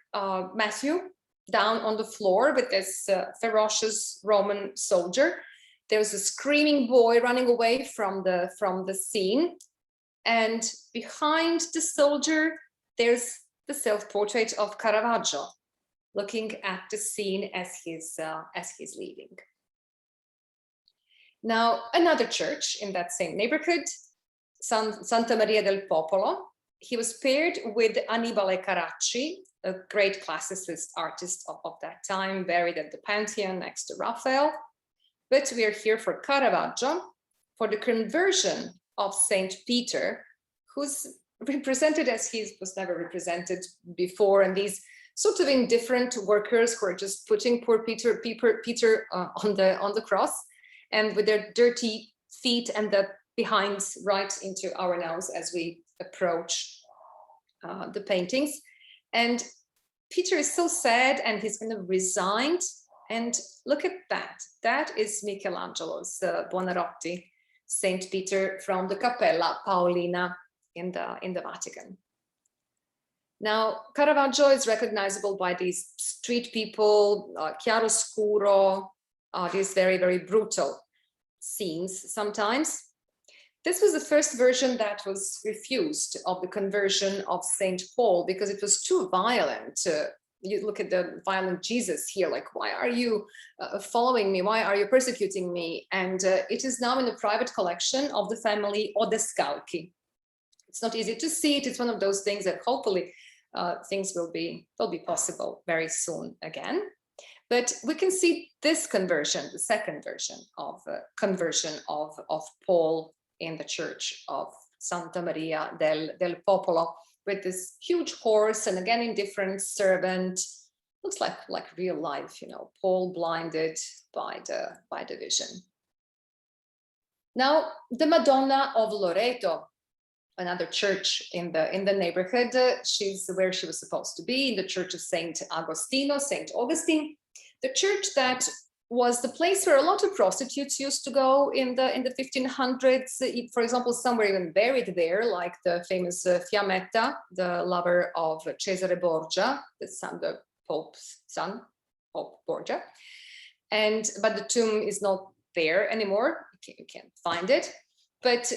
Matthew down on the floor with this ferocious Roman soldier. There's a screaming boy running away from the scene. And behind the soldier, there's the self-portrait of Caravaggio, looking at the scene as he's leaving. Now, another church in that same neighborhood, Santa Maria del Popolo. He was paired with Annibale Carracci, a great classicist artist of that time, buried at the Pantheon next to Raphael. But we are here for Caravaggio, for the conversion of Saint Peter, who's represented as he was never represented before. And these sort of indifferent workers who are just putting poor Peter on the cross, and with their dirty feet and the behinds right into our nose as we approach the paintings. And Peter is so sad, and he's kind of resigned. And look at that. That is Michelangelo's Buonarotti, Saint Peter from the Capella Paulina in the Vatican. Now, Caravaggio is recognizable by these street people, chiaroscuro, these very, very brutal scenes sometimes. This was the first version that was refused of the conversion of Saint Paul because it was too violent. You look at the violent Jesus here, like, why are you following me? Why are you persecuting me? And it is now in the private collection of the family Odescalchi. It's not easy to see it. It's one of those things that hopefully things will be possible very soon again. But we can see this conversion, the second version of conversion of Paul in the church of Santa Maria del Popolo, with this huge horse and again indifferent servant. Looks like real life, you know, Paul blinded by the vision. Now, the Madonna of Loreto, another church in the neighborhood, she's where she was supposed to be, in the church of Saint Augustine, the church that was the place where a lot of prostitutes used to go in the 1500s. For example, some were even buried there, like the famous Fiammetta, the lover of Cesare Borgia, the Pope's son, Pope Borgia. But the tomb is not there anymore. You can't find it. But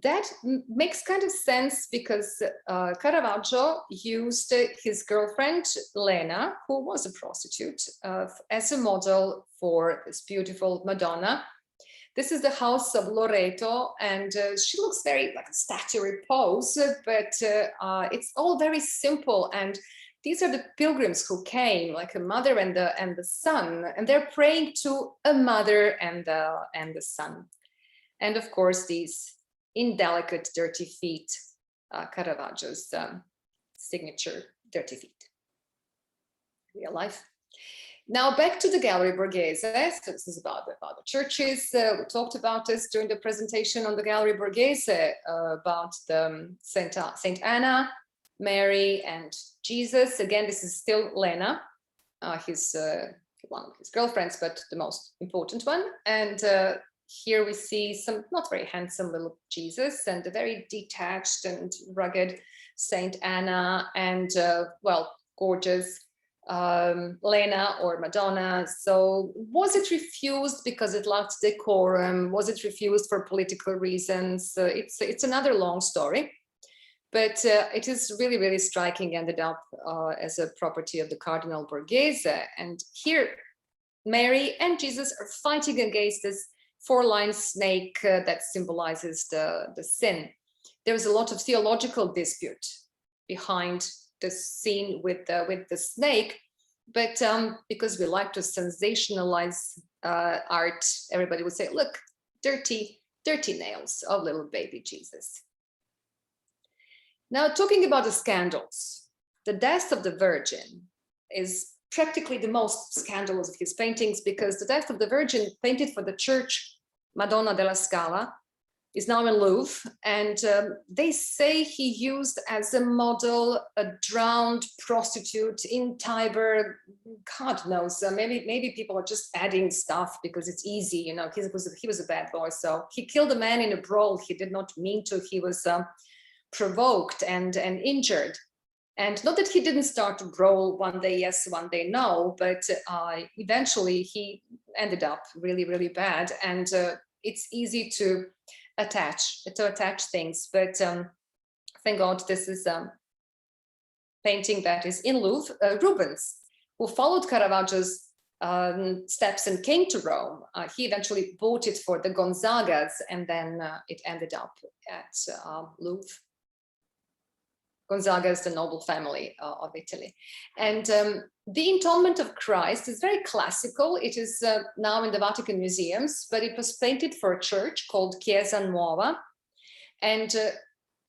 that makes kind of sense because Caravaggio used his girlfriend, Lena, who was a prostitute, as a model for this beautiful Madonna. This is the house of Loreto, and she looks very like a statuary pose, but it's all very simple. And these are the pilgrims who came, like a mother and the son, and they're praying to a mother and the son. And of course, these indelicate, dirty feet, Caravaggio's signature dirty feet. Real life. Now back to the Gallery Borghese. So this is about the churches. We talked about this during the presentation on the Gallery Borghese, about the Saint Anna, Mary, and Jesus. Again, this is still Lena, his one of his girlfriends, but the most important one. And here we see some not very handsome little Jesus and a very detached and rugged Saint Anna, and well, gorgeous Lena or Madonna. So was it refused because it lacked decorum? Was it refused for political reasons? It's another long story, but it is really, really striking. Ended up as a property of the Cardinal Borghese. And here Mary and Jesus are fighting against this four-lined snake that symbolizes the sin. There is a lot of theological dispute behind the scene with the snake, but because we like to sensationalize art, everybody would say, look, dirty nails of little baby Jesus. Now, talking about the scandals, the death of the Virgin is practically the most scandalous of his paintings, because the death of the Virgin, painted for the church Madonna della Scala, is now in Louvre, and they say he used as a model a drowned prostitute in Tiber. God knows, maybe people are just adding stuff because it's easy, you know. He was a bad boy, so he killed a man in a brawl he did not mean to. He was provoked and injured. And not that he didn't start to brawl one day yes, one day no, but eventually he ended up really, really bad. And it's easy to attach things, but thank God this is a painting that is in Louvre. Rubens, who followed Caravaggio's steps and came to Rome, he eventually bought it for the Gonzagas, and then it ended up at Louvre. Gonzaga is the noble family of Italy. And the Entombment of Christ is very classical. It is now in the Vatican museums, but it was painted for a church called Quiezanova. And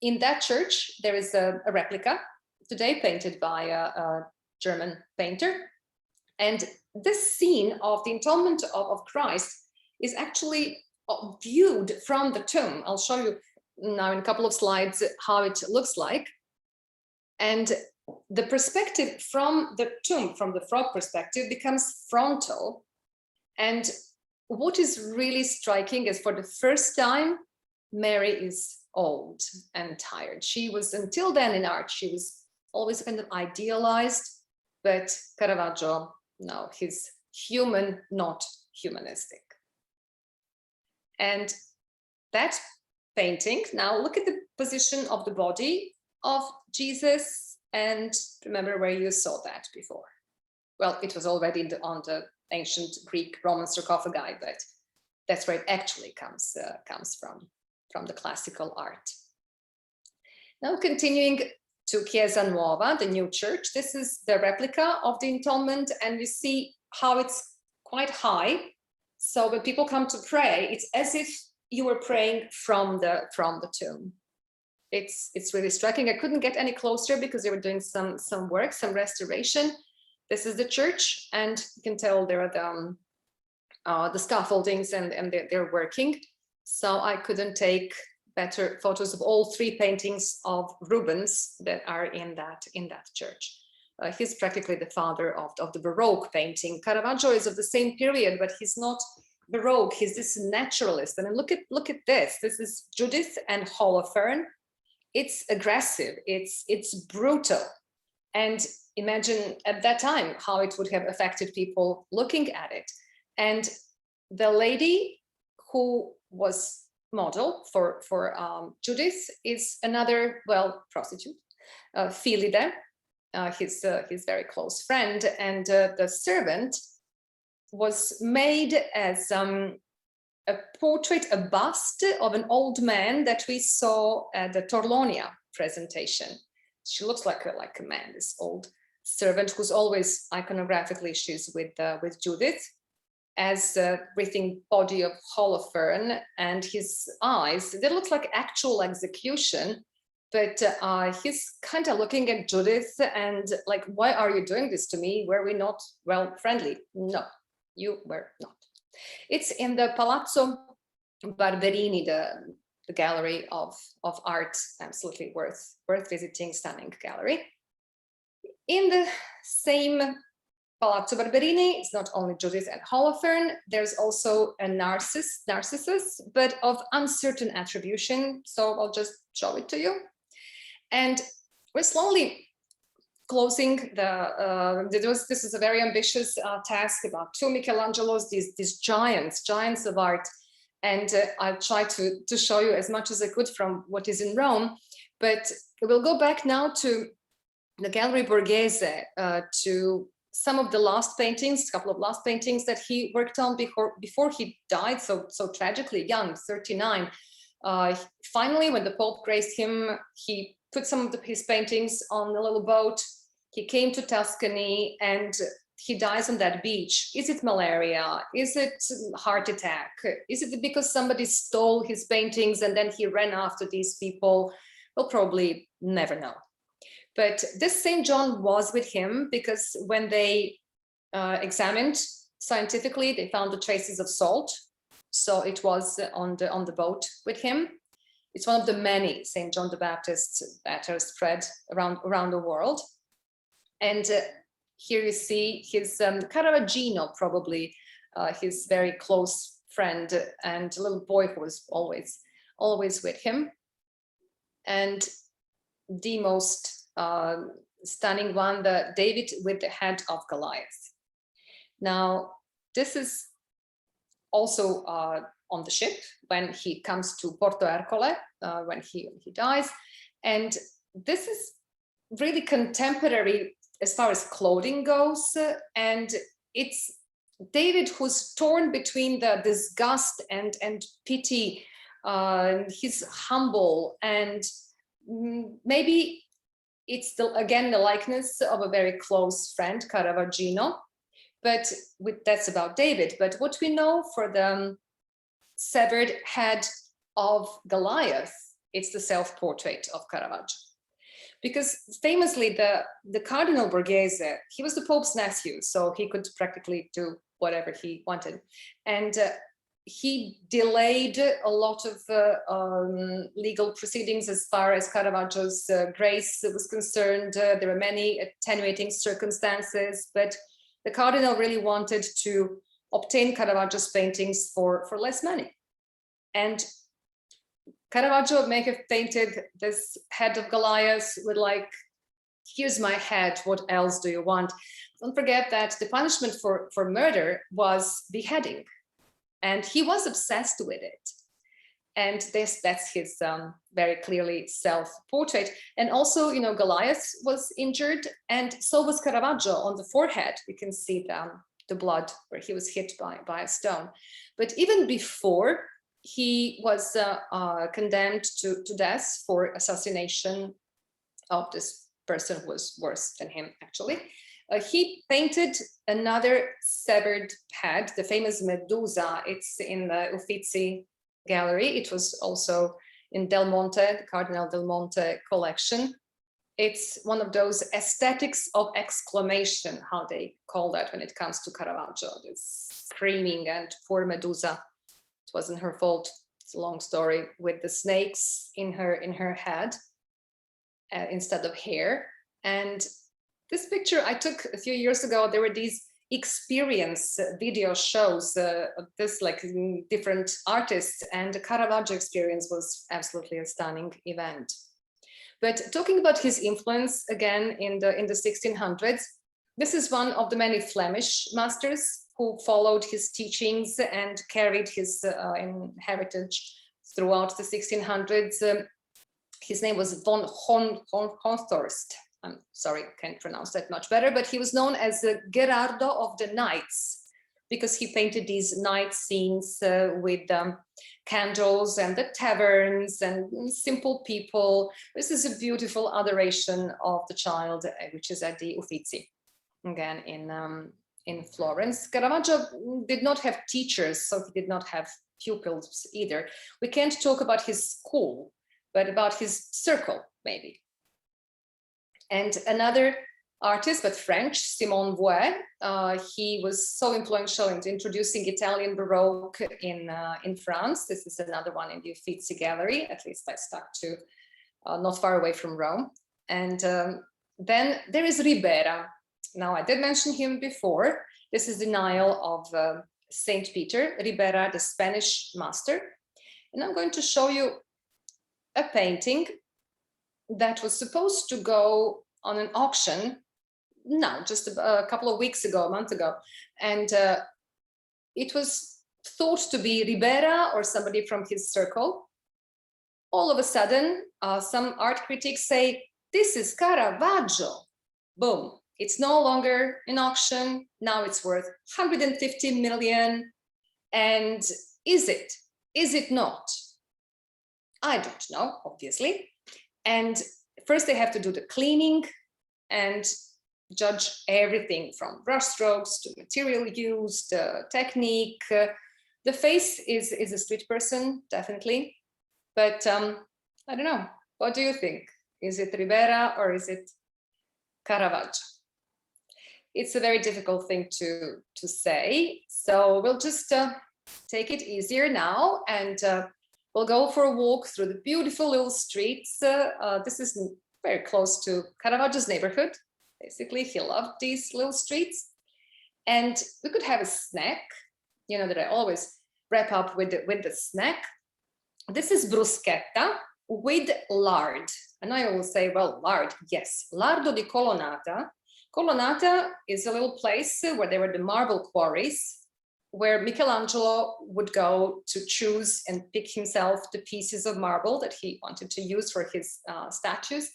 in that church, there is a replica today painted by German painter. And this scene of the entombment of Christ is actually viewed from the tomb. I'll show you now in a couple of slides how it looks like. And the perspective from the tomb, from the frog perspective, becomes frontal. And what is really striking is, for the first time, Mary is old and tired. She was, until then in art, she was always kind of idealized, but Caravaggio, no, he's human, not humanistic. And that painting, now look at the position of the body of Jesus, and remember where you saw that before. Well, it was already on the ancient Greek Roman sarcophagi, but that's where it actually comes from the classical art. Now continuing to Quiezanova, the New Church. This is the replica of the entombment, and you see how it's quite high. So when people come to pray, it's as if you were praying from the tomb. It's really striking. I couldn't get any closer because they were doing some work, some restoration. This is the church, and you can tell there are the scaffoldings and they're working. So I couldn't take better photos of all three paintings of Rubens that are in that church. He's practically the father of the Baroque painting. Caravaggio is of the same period, but he's not Baroque. He's this naturalist. I mean, look at this. This is Judith and Holofern. It's aggressive. It's brutal. And imagine at that time how it would have affected people looking at it. And the lady who was model for Judith is another, well, prostitute, Philide, his very close friend, and the servant was made as a portrait, a bust of an old man that we saw at the Torlonia presentation. She looks like a man, this old servant who's always iconographically she's with Judith, as breathing body of Holofern, and his eyes, they look like actual execution, but he's kind of looking at Judith and like, why are you doing this to me? Were we not, well, friendly? No, you were not. It's in the Palazzo Barberini, the gallery of art, absolutely worth visiting, stunning gallery. In the same Palazzo Barberini, it's not only Judith and Holofern, there's also a Narcissus, but of uncertain attribution. So I'll just show it to you. And we're slowly closing this is a very ambitious task, about 2 Michelangelos, these giants of art. And I'll try to show you as much as I could from what is in Rome, but we'll go back now to the Gallery Borghese, to some of the last paintings, a couple of last paintings that he worked on before he died so tragically young, 39. Finally, when the Pope graced him, he put some of his paintings on a little boat. He came to Tuscany and he dies on that beach. Is it malaria? Is it heart attack? Is it because somebody stole his paintings and then he ran after these people? We'll probably never know. But this St. John was with him because when they examined scientifically, they found the traces of salt. So it was on the boat with him. It's one of the many St. John the Baptists that are spread around the world. And here you see his Caravaggio, probably his very close friend and little boy who was always with him. And the most stunning one, the David with the head of Goliath. Now, this is also on the ship when he comes to Porto Ercole, when he dies. And this is really contemporary as far as clothing goes. And it's David who's torn between the disgust and pity. He's humble, and maybe it's again the likeness of a very close friend, Caravaggio, but that's about David. But what we know for the severed head of Goliath, it's the self-portrait of Caravaggio. because famously the Cardinal Borghese, he was the Pope's nephew, so he could practically do whatever he wanted. And he delayed a lot of legal proceedings as far as Caravaggio's grace was concerned. There were many attenuating circumstances, but the Cardinal really wanted to obtain Caravaggio's paintings for less money. And Caravaggio may have painted this Head of Goliath with like, here's my head, what else do you want? Don't forget that the punishment for murder was beheading. And he was obsessed with it. And that's his very clearly self-portrait. And also, you know, Goliath was injured, and so was Caravaggio on the forehead. You can see the blood where he was hit by a stone. But even before, he was condemned to death for assassination of this person who was worse than him, actually. He painted another severed head, the famous Medusa. It's in the Uffizi gallery. It was also in Del Monte, the Cardinal Del Monte collection. It's one of those aesthetics of exclamation, how they call that when it comes to Caravaggio, this screaming and poor Medusa. It wasn't her fault. It's a long story, with the snakes in her head instead of hair. And this picture I took a few years ago. There were these experience video shows of this, like different artists, and the Caravaggio experience was absolutely a stunning event. But talking about his influence again in the 1600s, this is one of the many Flemish masters who followed his teachings and carried his heritage throughout the 1600s. His name was von Honthorst. I'm sorry, can't pronounce that much better, but he was known as the Gerardo of the Knights, because he painted these night scenes with candles and the taverns and simple people. This is a beautiful adoration of the child, which is at the Uffizi, again in Florence. Caravaggio did not have teachers, so he did not have pupils either. We can't talk about his school, but about his circle, maybe. And another artist, but French, Simon Vouet, he was so influential in introducing Italian Baroque in France. This is another one in the Uffizi gallery, at least I stuck to not far away from Rome. And then there is Ribera. Now, I did mention him before. This is the Nile of Saint Peter, Ribera, the Spanish master. And I'm going to show you a painting that was supposed to go on an auction now, just a couple of weeks ago, a month ago. And it was thought to be Ribera or somebody from his circle. All of a sudden, some art critics say, this is Caravaggio. Boom. It's no longer an auction. Now it's worth 150 million. And is it? Is it not? I don't know, obviously. And first they have to do the cleaning and judge everything from brushstrokes to material used, technique. The face is a street person, definitely. But I don't know, what do you think? Is it Ribera or is it Caravaggio? It's a very difficult thing to say. So we'll just take it easier now, and we'll go for a walk through the beautiful little streets. This is very close to Caravaggio's neighborhood. Basically, he loved these little streets. And we could have a snack, you know, that I always wrap up with the snack. This is bruschetta with lard. And I always say, well, lard, yes. Lardo di Colonnata. Colonnata is a little place where there were the marble quarries, where Michelangelo would go to choose and pick himself the pieces of marble that he wanted to use for his statues.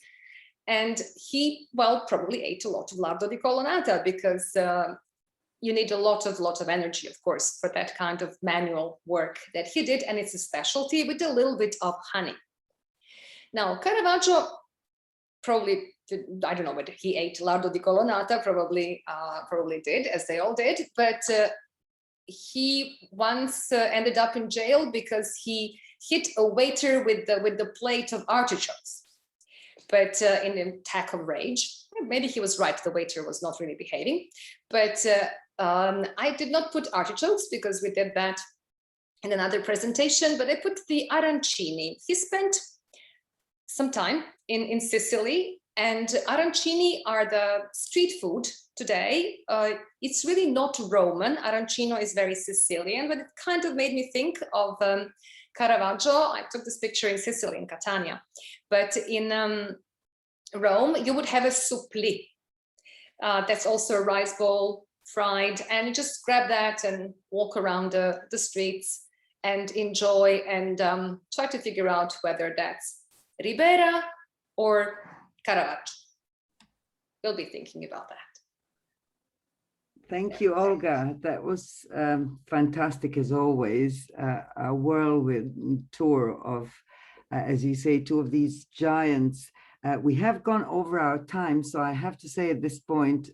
And he, well, probably ate a lot of lardo di colonnata, because you need a lot of energy, of course, for that kind of manual work that he did. And it's a specialty with a little bit of honey. Now, Caravaggio probably, I don't know whether he ate lardo di colonnata, probably did, as they all did, but he once ended up in jail because he hit a waiter with the plate of artichokes. but in an attack of rage. Maybe he was right, the waiter was not really behaving, but I did not put artichokes because we did that in another presentation, but I put the arancini. He spent some time in Sicily, and arancini are the street food today. It's really not Roman. Arancino is very Sicilian, but it kind of made me think of Caravaggio. I took this picture in Sicily, in Catania, but in Rome, you would have a supplì. That's also a rice bowl, fried, and you just grab that and walk around the streets and enjoy and try to figure out whether that's Ribera or Caravaggio. We'll be thinking about that. Thank you, Olga. That was fantastic as always. A whirlwind tour of, as you say, two of these giants. We have gone over our time, so I have to say at this point,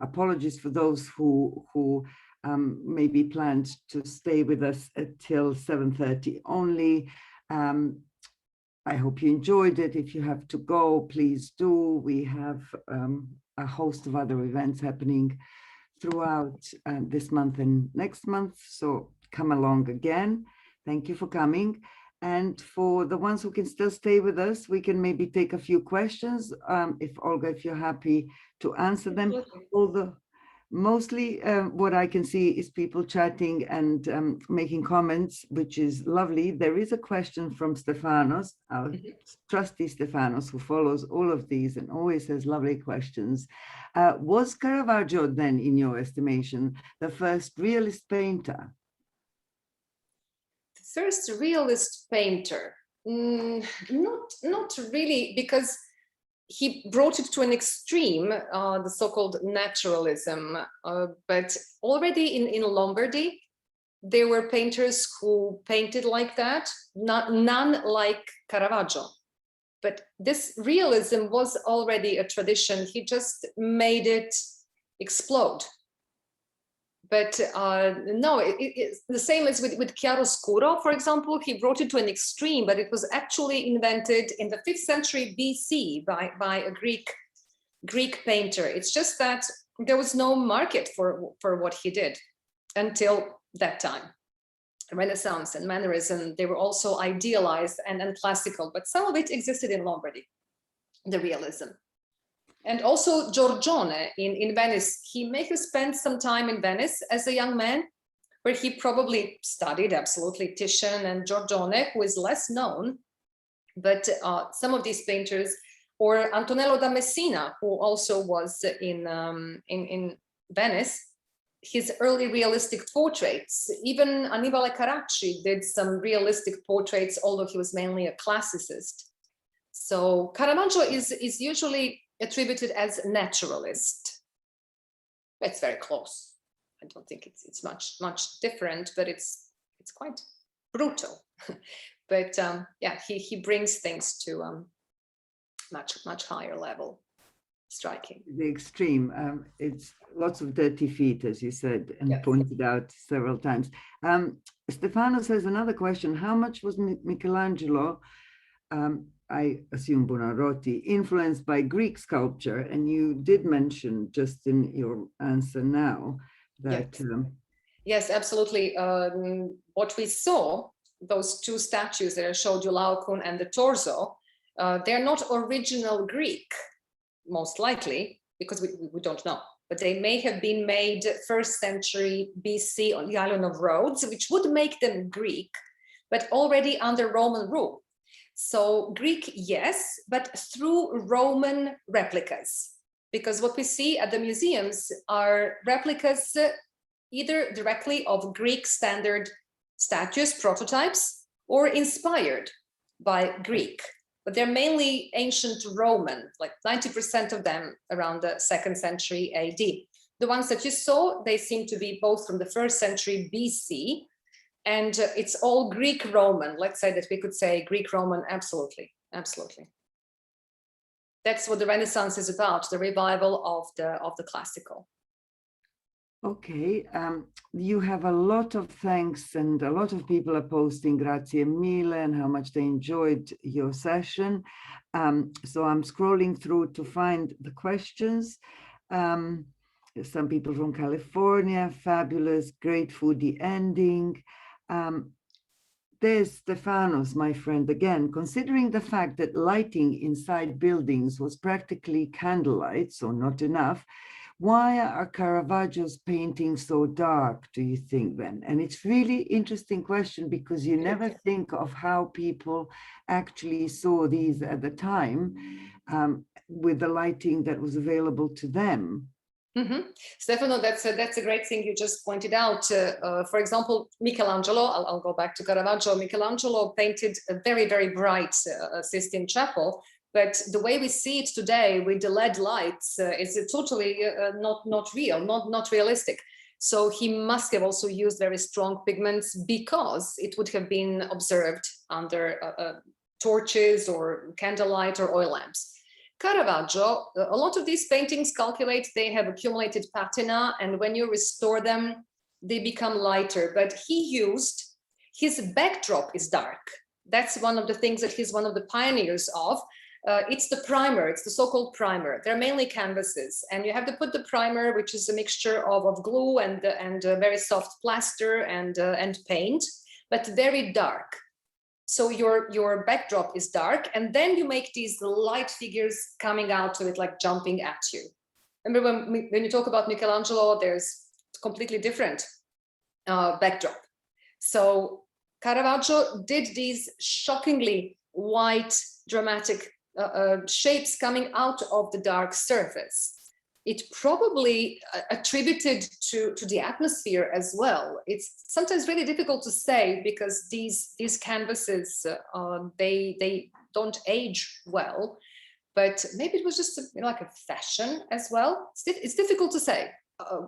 apologies for those who maybe planned to stay with us until 7:30 only. I hope you enjoyed it. If you have to go, please do. We have a host of other events happening throughout this month and next month, so come along again. Thank you for coming. And for the ones who can still stay with us, we can maybe take a few questions. If Olga, if you're happy to answer them. Although mostly what I can see is people chatting and making comments, which is lovely. There is a question from Stefanos, our trusty Stefanos, who follows all of these and always has lovely questions. Was Caravaggio then, in your estimation, the first realist painter? First realist painter, not really, because he brought it to an extreme, the so-called naturalism, but already in Lombardy, there were painters who painted like that, none like Caravaggio. But this realism was already a tradition. He just made it explode. But no, it's the same as with chiaroscuro, for example. He brought it to an extreme, but it was actually invented in the 5th century BC by a Greek painter. It's just that there was no market for what he did until that time. Renaissance and Mannerism, they were also idealized and classical, but some of it existed in Lombardy, the realism. And also Giorgione in Venice. He may have spent some time in Venice as a young man, where he probably studied absolutely Titian and Giorgione, who is less known, but some of these painters, or Antonello da Messina, who also was in Venice, his early realistic portraits. Even Annibale Carracci did some realistic portraits, although he was mainly a classicist. So Caravaggio is usually attributed as naturalist. It's very close. I don't think it's much different, but it's quite brutal. But yeah, he brings things to much higher level. Striking. The extreme. It's lots of dirty feet, as you said, and yes, pointed out several times. Stefano says another question: how much was Michelangelo, I assume Buonarotti, influenced by Greek sculpture? And you did mention just in your answer now that... Yes, absolutely. What we saw, those two statues that I showed you, Laocoon and the torso, they're not original Greek, most likely, because we don't know. But they may have been made 1st century BC on the island of Rhodes, which would make them Greek, but already under Roman rule. So Greek, yes, but through Roman replicas, because what we see at the museums are replicas either directly of Greek standard statues, prototypes, or inspired by Greek, but they're mainly ancient Roman, like 90% of them around the 2nd century AD. The ones that you saw, they seem to be both from the 1st century BC, and it's all Greek Roman. Let's say that we could say Greek Roman, absolutely, absolutely. That's what the Renaissance is about, the revival of the classical. Okay, you have a lot of thanks, and a lot of people are posting grazie mille and how much they enjoyed your session. So I'm scrolling through to find the questions. Some people from California, fabulous, great foodie ending. There's Stefanos, my friend, again, considering the fact that lighting inside buildings was practically candlelight, so not enough, why are Caravaggio's paintings so dark, do you think then? And it's really interesting question, because you never think of how people actually saw these at the time with the lighting that was available to them. Stefano, that's a great thing you just pointed out. For example, Michelangelo, I'll go back to Caravaggio. Michelangelo painted a very, very bright Sistine Chapel, but the way we see it today with the LED lights is totally not real, not realistic. So he must have also used very strong pigments, because it would have been observed under torches or candlelight or oil lamps. Caravaggio, a lot of these paintings calculate they have accumulated patina, and when you restore them, they become lighter. But his backdrop is dark. That's one of the things that he's one of the pioneers of. It's the primer, it's the so-called primer. They're mainly canvases, and you have to put the primer, which is a mixture of glue and very soft plaster and paint, but very dark. So your backdrop is dark, and then you make these light figures coming out of it, like jumping at you. Remember when you talk about Michelangelo, there's completely different backdrop. So Caravaggio did these shockingly white, dramatic shapes coming out of the dark surface. It probably attributed to the atmosphere as well. It's sometimes really difficult to say, because these canvases, they don't age well, but maybe it was just like a fashion as well. It's difficult to say.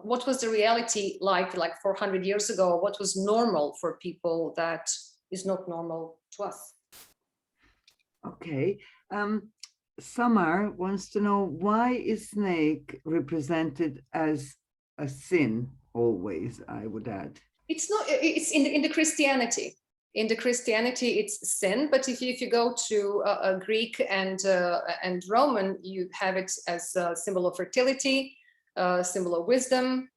What was the reality like 400 years ago? What was normal for people that is not normal to us? Okay. Samar wants to know, why is snake represented as a sin always, I would add? It's not, it's in the Christianity. In the Christianity, it's sin, but if you go to Greek and Roman, you have it as a symbol of fertility, a symbol of wisdom.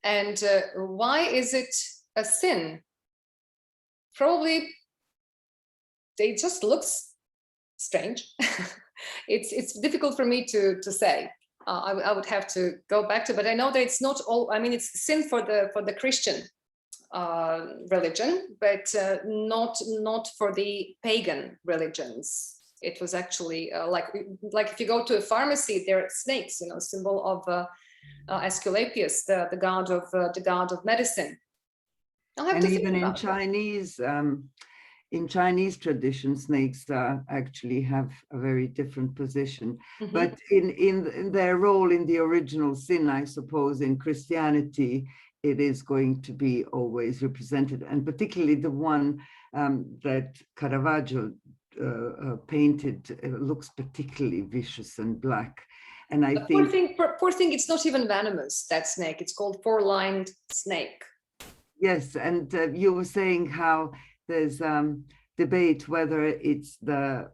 And why is it a sin? Probably it just looks strange. It's difficult for me to say. I would have to go back to, but I know that it's not all. I mean, it's sin for the Christian religion, but not for the pagan religions. It was actually like if you go to a pharmacy, there are snakes, symbol of Asclepius, the god of medicine. I'll have and to even think in about Chinese. In Chinese tradition, snakes actually have a very different position. Mm-hmm. But in their role in the original sin, I suppose, in Christianity, it is going to be always represented, and particularly the one that Caravaggio painted looks particularly vicious and black. And I think poor thing, it's not even venomous, that snake. It's called four-lined snake. Yes, and you were saying how there's debate whether it's the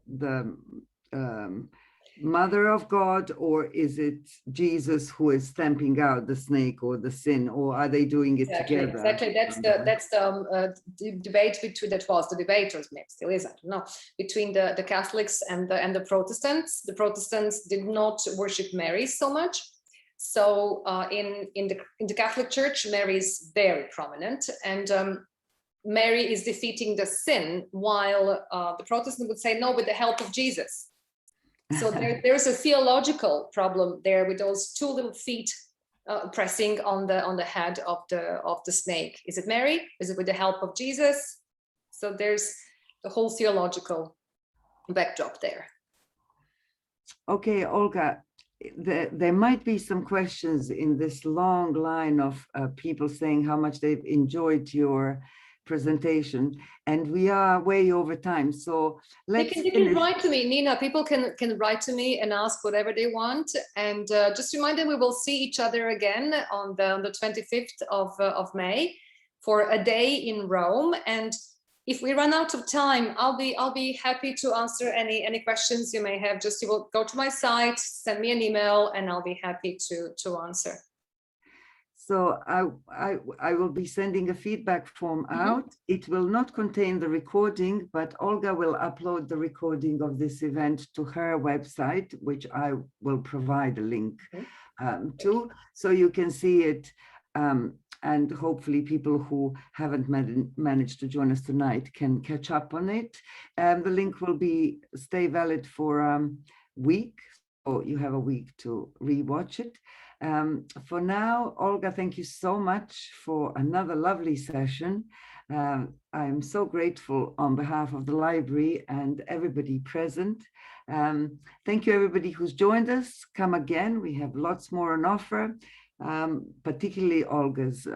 mother of God, or is it Jesus who is stamping out the snake or the sin, or are they doing it together? Exactly. That's the debate between, that was the debate, or maybe still is, I don't know, between the Catholics and the Protestants. The Protestants did not worship Mary so much. So in the Catholic Church, Mary is very prominent, and Mary is defeating the sin, while the Protestant would say no, with the help of Jesus. So there's a theological problem there with those two little feet pressing on the head of the snake. Is it Mary? Is it with the help of Jesus? So there's the whole theological backdrop there. Okay, Olga, there might be some questions in this long line of people saying how much they've enjoyed your presentation, and we are way over time. So let's they can write to me, Nina. People can write to me and ask whatever they want. And just remind them we will see each other again on the 25th of May for a day in Rome. And if we run out of time, I'll be happy to answer any questions you may have. Just you will go to my site, send me an email, and I'll be happy to answer. So I will be sending a feedback form out. It will not contain the recording, but Olga will upload the recording of this event to her website, which I will provide a link to, so you can see it. And hopefully people who haven't managed to join us tonight can catch up on it. The link will stay valid for a week, so you have a week to rewatch it. For now, Olga, thank you so much for another lovely session. I'm so grateful on behalf of the library and everybody present. Thank you everybody who's joined us. Come again, we have lots more on offer. Particularly Olga's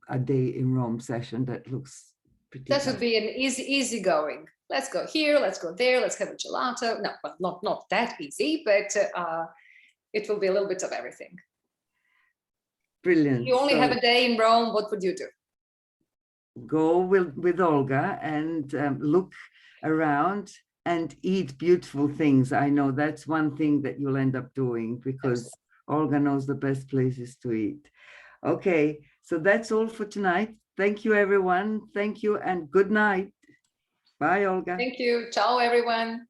a day in Rome session that looks pretty. That would be an easy going. Let's go here, let's go there, let's have a gelato. No, well, not that easy, but it will be a little bit of everything. Brilliant. If you only have a day in Rome, what would you do? Go with Olga and look around and eat beautiful things. I know that's one thing that you'll end up doing, because Olga knows the best places to eat. Okay, so that's all for tonight. Thank you, everyone. Thank you and good night. Bye, Olga. Thank you. Ciao, everyone.